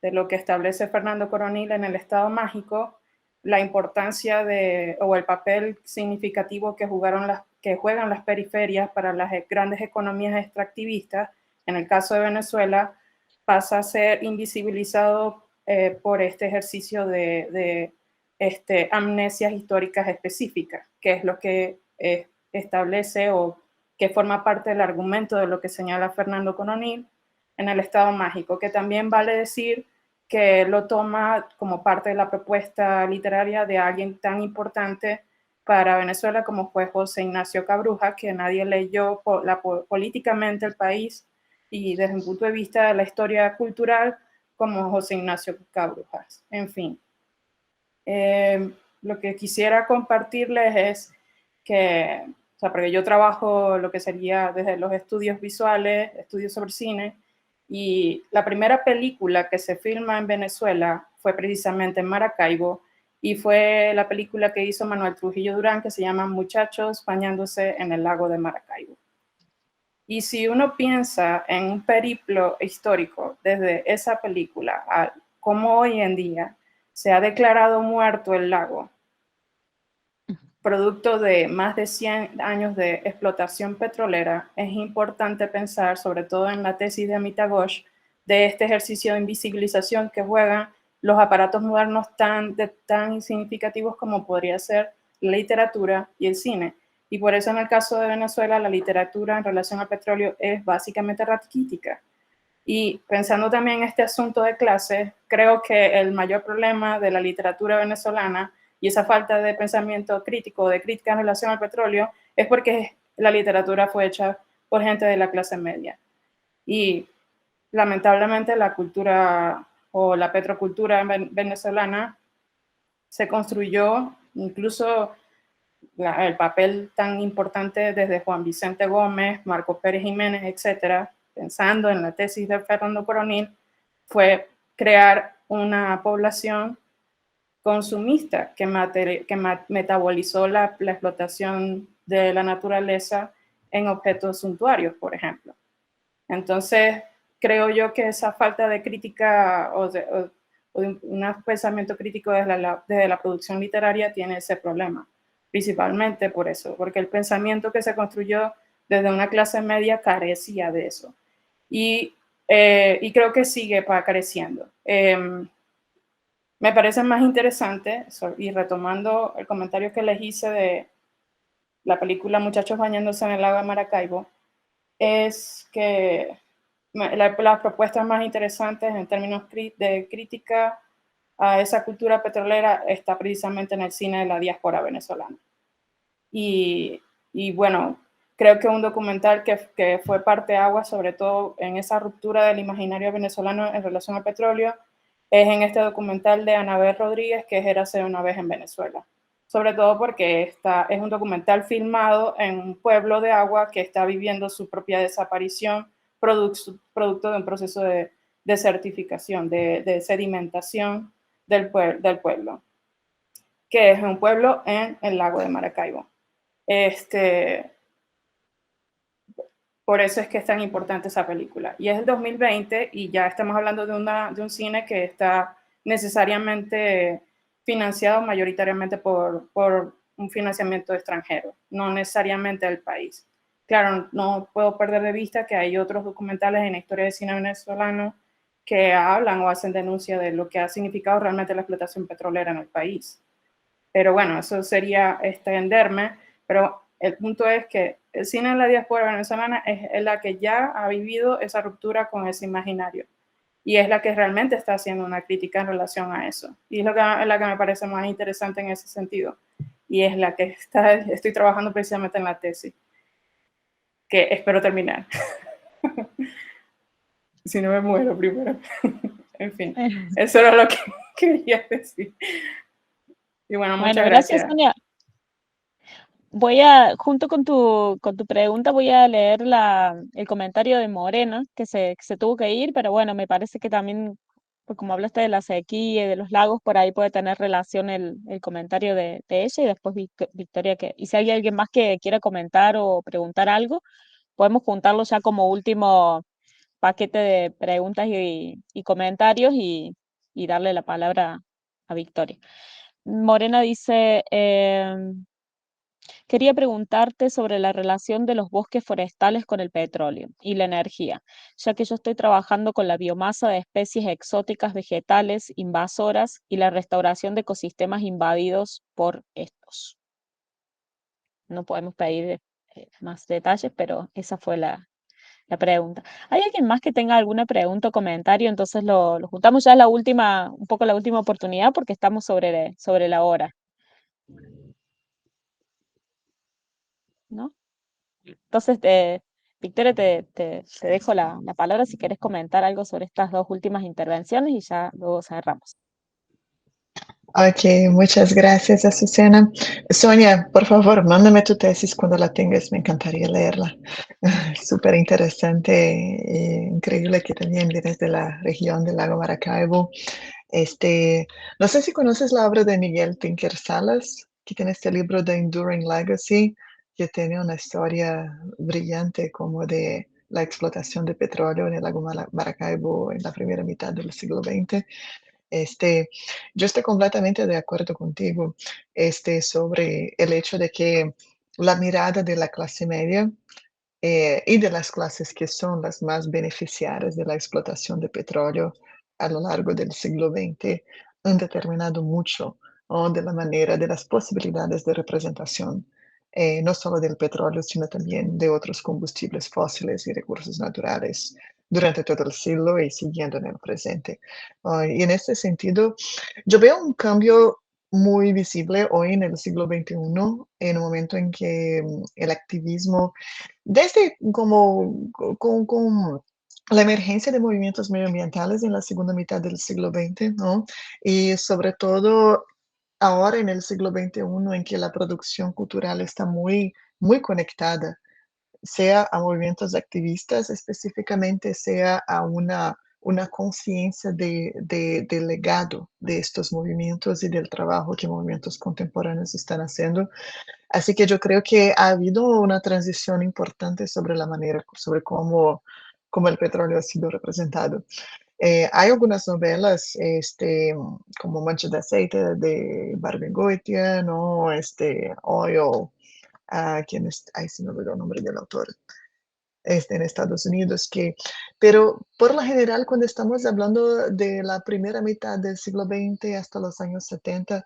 lo que establece Fernando Coronil en el Estado Mágico, la importancia o el papel significativo que juegan las periferias para las grandes economías extractivistas, en el caso de Venezuela, pasa a ser invisibilizado por este ejercicio de amnesias históricas específicas, que es lo que establece o que forma parte del argumento de lo que señala Fernando Coronil en el Estado Mágico, que también vale decir que lo toma como parte de la propuesta literaria de alguien tan importante para Venezuela como fue José Ignacio Cabruja, que nadie leyó políticamente el país y desde un punto de vista de la historia cultural como José Ignacio Cabruja. En fin, lo que quisiera compartirles es que, o sea, porque yo trabajo lo que sería desde los estudios visuales, estudios sobre cine, y la primera película que se filma en Venezuela fue precisamente en Maracaibo, y fue la película que hizo Manuel Trujillo Durán, que se llama Muchachos bañándose en el lago de Maracaibo. Y si uno piensa en un periplo histórico desde esa película a cómo hoy en día se ha declarado muerto el lago, producto de más de 100 años de explotación petrolera, es importante pensar, sobre todo en la tesis de Amita Ghosh, de este ejercicio de invisibilización que juegan los aparatos modernos tan insignificativos como podría ser la literatura y el cine. Y por eso en el caso de Venezuela, la literatura en relación al petróleo es básicamente raquítica. Y pensando también en este asunto de clases, creo que el mayor problema de la literatura venezolana y esa falta de pensamiento crítico, de crítica en relación al petróleo, es porque la literatura fue hecha por gente de la clase media. Y lamentablemente la cultura o la petrocultura venezolana se construyó, incluso el papel tan importante desde Juan Vicente Gómez, Marco Pérez Jiménez, etcétera, pensando en la tesis de Fernando Coronil, fue crear una población consumista que metabolizó la explotación de la naturaleza en objetos suntuarios, por ejemplo. Entonces, creo yo que esa falta de crítica o de un pensamiento crítico desde la producción literaria tiene ese problema, principalmente por eso, porque el pensamiento que se construyó desde una clase media carecía de eso. Y creo que sigue careciendo. Me parece más interesante, y retomando el comentario que les hice de la película Muchachos bañándose en el lago de Maracaibo, es que las propuestas más interesantes en términos de crítica a esa cultura petrolera está precisamente en el cine de la diáspora venezolana. Y bueno, creo que un documental que fue parteaguas, sobre todo en esa ruptura del imaginario venezolano en relación al petróleo, es en este documental de Anabel Rodríguez, que es Érase una vez en Venezuela. Sobre todo porque es un documental filmado en un pueblo de agua que está viviendo su propia desaparición, producto de un proceso de desertificación, de sedimentación del pueblo, que es un pueblo en el lago de Maracaibo. Por eso es que es tan importante esa película. Y es el 2020 y ya estamos hablando de un cine que está necesariamente financiado mayoritariamente por un financiamiento extranjero, no necesariamente del país. Claro, no puedo perder de vista que hay otros documentales en la historia del cine venezolano que hablan o hacen denuncia de lo que ha significado realmente la explotación petrolera en el país. Pero bueno, eso sería extenderme, pero el punto es que el cine de la diáspora venezolana es la que ya ha vivido esa ruptura con ese imaginario y es la que realmente está haciendo una crítica en relación a eso. Y es la que me parece más interesante en ese sentido. Y es la que estoy trabajando precisamente en la tesis, que espero terminar. Si no me muero primero. En fin, eso era lo que quería decir. Y bueno, muchas gracias. Sonia. Junto con tu pregunta, voy a leer el comentario de Morena, que se tuvo que ir, pero bueno, me parece que también, pues como hablaste de la sequía y de los lagos, por ahí puede tener relación el comentario de ella y después Victoria. Y si hay alguien más que quiera comentar o preguntar algo, podemos juntarlo ya como último paquete de preguntas y comentarios y darle la palabra a Victoria. Morena dice... Quería preguntarte sobre la relación de los bosques forestales con el petróleo y la energía, ya que yo estoy trabajando con la biomasa de especies exóticas vegetales invasoras y la restauración de ecosistemas invadidos por estos. No podemos pedir más detalles, pero esa fue la pregunta. ¿Hay alguien más que tenga alguna pregunta o comentario? Entonces lo juntamos ya un poco la última oportunidad porque estamos sobre la hora. ¿No? Entonces, Victoria, te dejo la palabra si quieres comentar algo sobre estas dos últimas intervenciones y ya luego cerramos. Ok, muchas gracias, Azucena. Sonia, por favor, mándame tu tesis cuando la tengas, me encantaría leerla. Súper interesante e increíble que también vienes de la región del lago Maracaibo. No sé si conoces la obra de Miguel Tinker Salas, que tiene este libro de Enduring Legacy, que tiene una historia brillante como de la explotación de petróleo en el lago Maracaibo en la primera mitad del siglo XX. Yo estoy completamente de acuerdo contigo, sobre el hecho de que la mirada de la clase media y de las clases que son las más beneficiarias de la explotación de petróleo a lo largo del siglo XX han determinado mucho, ¿no?, de la manera, de las posibilidades de representación, no solo del petróleo, sino también de otros combustibles fósiles y recursos naturales durante todo el siglo y siguiendo en el presente. Y en este sentido, yo veo un cambio muy visible hoy en el siglo XXI, en un momento en que el activismo, desde como con la emergencia de movimientos medioambientales en la segunda mitad del siglo XX, ¿no? Y sobre todo ahora en el siglo XXI, en que la producción cultural está muy, muy conectada, sea a movimientos activistas específicamente, sea a una conciencia del legado de estos movimientos y del trabajo que movimientos contemporáneos están haciendo. Así que yo creo que ha habido una transición importante sobre la manera, sobre cómo el petróleo ha sido representado. Hay algunas novelas, como Mancha de Aceite de Barbengoitia, ¿no? Oil, ahí se me olvidó el nombre del autor, en Estados Unidos, pero por lo general cuando estamos hablando de la primera mitad del siglo XX hasta los años 70,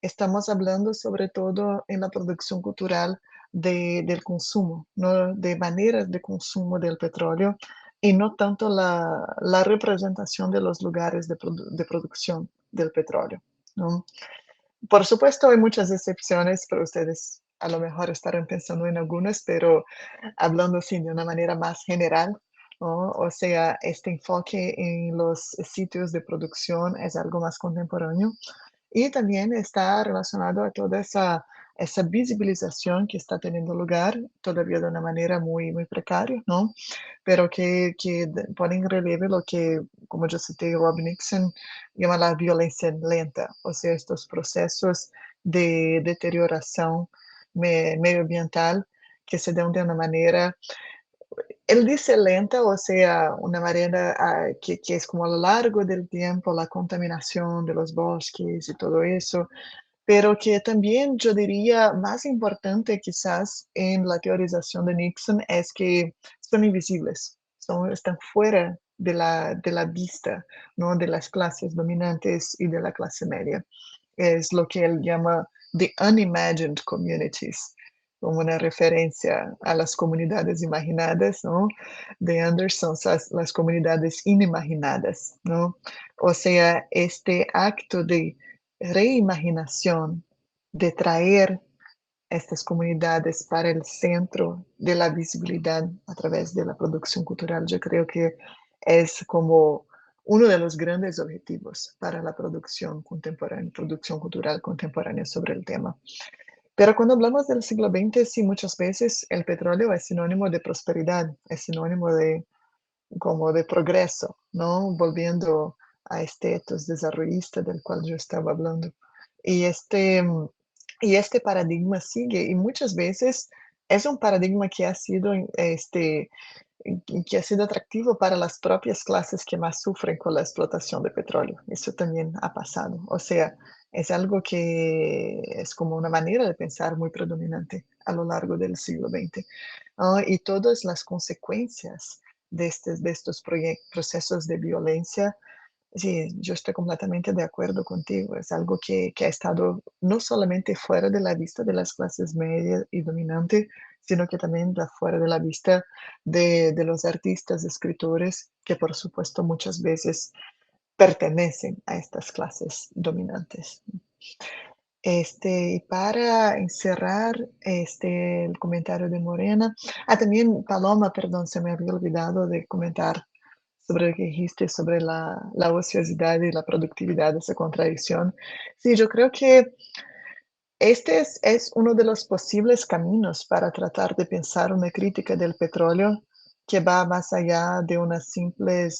estamos hablando sobre todo en la producción cultural del consumo, ¿no? De maneras de consumo del petróleo y no tanto la representación de los lugares de producción del petróleo, ¿no? Por supuesto, hay muchas excepciones, pero ustedes a lo mejor estarán pensando en algunas, pero hablando así de una manera más general, ¿no? O sea, este enfoque en los sitios de producción es algo más contemporáneo y también está relacionado a toda esa visibilización que está teniendo lugar, todavía de una manera muy, muy precaria, ¿no? Pero que pone en relieve lo que, como yo cité, Rob Nixon llama la violencia lenta, o sea, estos procesos de deterioración medioambiental que se dan de una manera, él dice lenta, o sea, una manera que es como a lo largo del tiempo, la contaminación de los bosques y todo eso, pero que también yo diría más importante quizás en la teorización de Nixon es que son invisibles, están fuera de la vista, ¿no? De las clases dominantes y de la clase media. Es lo que él llama the unimagined communities, como una referencia a las comunidades imaginadas, ¿no? De Anderson, las comunidades inimaginadas, ¿no? O sea, este acto de reimaginación, de traer estas comunidades para el centro de la visibilidad a través de la producción cultural, yo creo que es como uno de los grandes objetivos para la producción contemporánea, producción cultural contemporánea sobre el tema. Pero cuando hablamos del siglo XX, sí, muchas veces el petróleo es sinónimo de prosperidad, es sinónimo de como de progreso, ¿no? Volviendo a este etos desarrollista del cual yo estaba hablando. Y este paradigma sigue y muchas veces es un paradigma que ha sido, que ha sido atractivo para las propias clases que más sufren con la explotación de petróleo. Eso también ha pasado. O sea, es algo que es como una manera de pensar muy predominante a lo largo del siglo XX. Y todas las consecuencias de estos procesos de violencia. Sí, yo estoy completamente de acuerdo contigo. Es algo que ha estado no solamente fuera de la vista de las clases medias y dominantes, sino que también fuera de la vista de los artistas, escritores, que por supuesto muchas veces pertenecen a estas clases dominantes. Y para encerrar el comentario de Morena, también Paloma, perdón, se me había olvidado de comentar sobre lo que dijiste sobre la ociosidad y la productividad, esa contradicción. Sí, yo creo que este es uno de los posibles caminos para tratar de pensar una crítica del petróleo que va más allá de una simple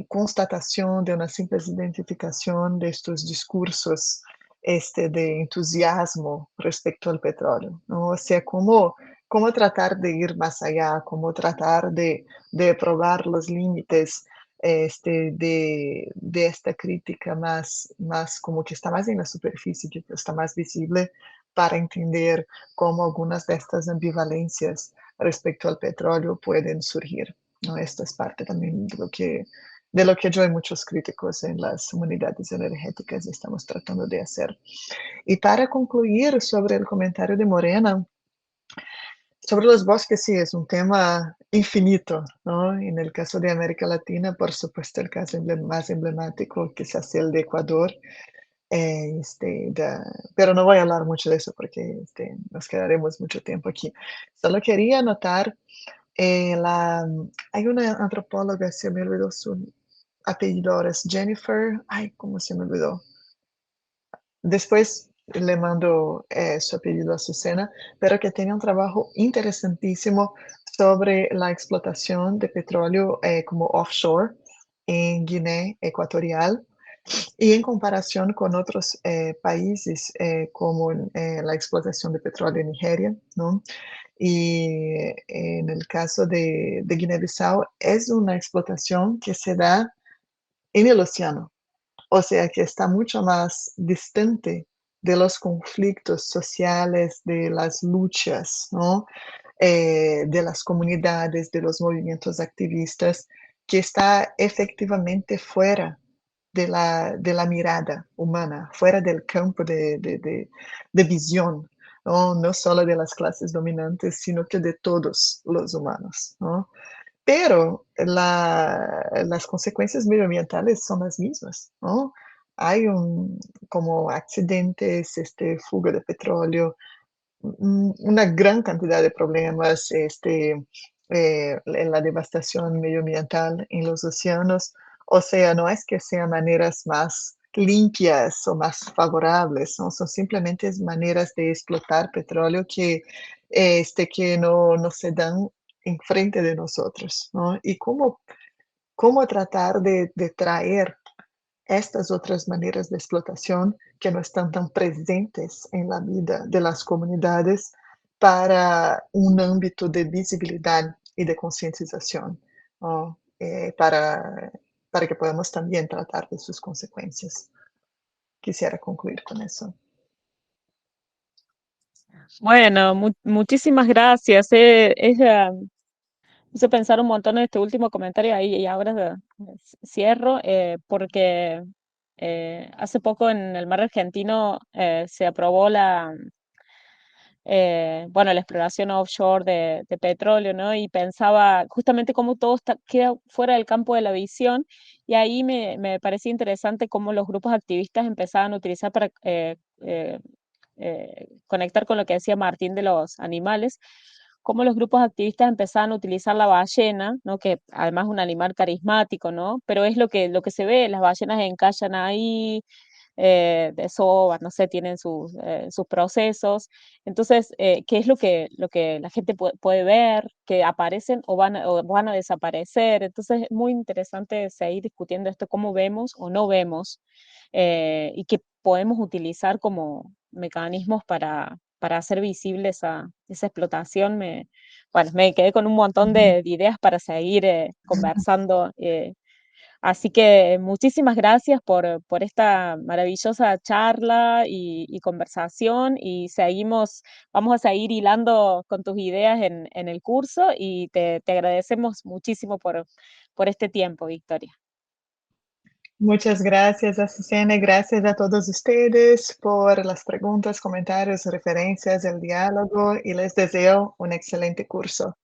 constatación, de una simple identificación de estos discursos de entusiasmo respecto al petróleo, ¿no? O sea, cómo tratar de ir más allá, cómo tratar de probar los límites de esta crítica más como que está más en la superficie, que está más visible para entender cómo algunas de estas ambivalencias respecto al petróleo pueden surgir, ¿no? Esto es parte también de lo que yo y muchos críticos en las comunidades energéticas estamos tratando de hacer. Y para concluir sobre el comentario de Morena, sobre los bosques, sí, es un tema infinito, ¿no? En el caso de América Latina, por supuesto, el caso más emblemático quizás el de Ecuador, pero no voy a hablar mucho de eso porque nos quedaremos mucho tiempo aquí. Solo quería anotar Hay una antropóloga, se me olvidó su apellido ahora, es Jennifer, ay, ¿cómo se me olvidó? Después le mando su apellido a Azucena, pero que tiene un trabajo interesantísimo sobre la explotación de petróleo como offshore en Guinea Ecuatorial y en comparación con otros países como la explotación de petróleo en Nigeria, ¿no? Y en el caso de Guinea-Bissau es una explotación que se da en el océano, o sea que está mucho más distante de los conflictos sociales, de las luchas, ¿no? De las comunidades, de los movimientos activistas, que está efectivamente fuera de la mirada humana, fuera del campo de visión, ¿no? No solo de las clases dominantes, sino que de todos los humanos, ¿no? Pero las consecuencias medioambientales son las mismas, ¿no? Hay como accidentes, fuga de petróleo, una gran cantidad de problemas, la devastación medioambiental en los océanos. O sea, no es que sean maneras más limpias o más favorables, ¿no? Son simplemente maneras de explotar petróleo que no se dan enfrente de nosotros, ¿no? Y cómo tratar de traer estas otras maneras de explotación que no están tan presentes en la vida de las comunidades para un ámbito de visibilidad y de concientización, ¿no? Para que podamos también tratar de sus consecuencias. Quisiera concluir con eso. Bueno, muchísimas gracias. Hizo pensar un montón en este último comentario ahí y ahora cierro porque hace poco en el mar argentino se aprobó bueno, la exploración offshore de petróleo, ¿no? Y pensaba justamente cómo todo queda fuera del campo de la visión y ahí me parecía interesante cómo los grupos activistas empezaban a utilizar para conectar con lo que decía Martín de los animales, cómo los grupos activistas empezaban a utilizar la ballena, ¿no? Que además es un animal carismático, ¿no? Pero es lo que se ve, las ballenas encallan ahí, desovan, no sé, tienen sus procesos. Entonces, ¿qué es lo que la gente puede ver? Que aparecen o van a desaparecer. Entonces, es muy interesante seguir discutiendo esto, cómo vemos o no vemos, y qué podemos utilizar como mecanismos para hacer visible esa explotación. Bueno, me quedé con un montón de ideas para seguir conversando. Así que muchísimas gracias por esta maravillosa charla y conversación y vamos a seguir hilando con tus ideas en el curso y te agradecemos muchísimo por este tiempo, Victoria. Muchas gracias, Azucena, y gracias a todos ustedes por las preguntas, comentarios, referencias, el diálogo y les deseo un excelente curso.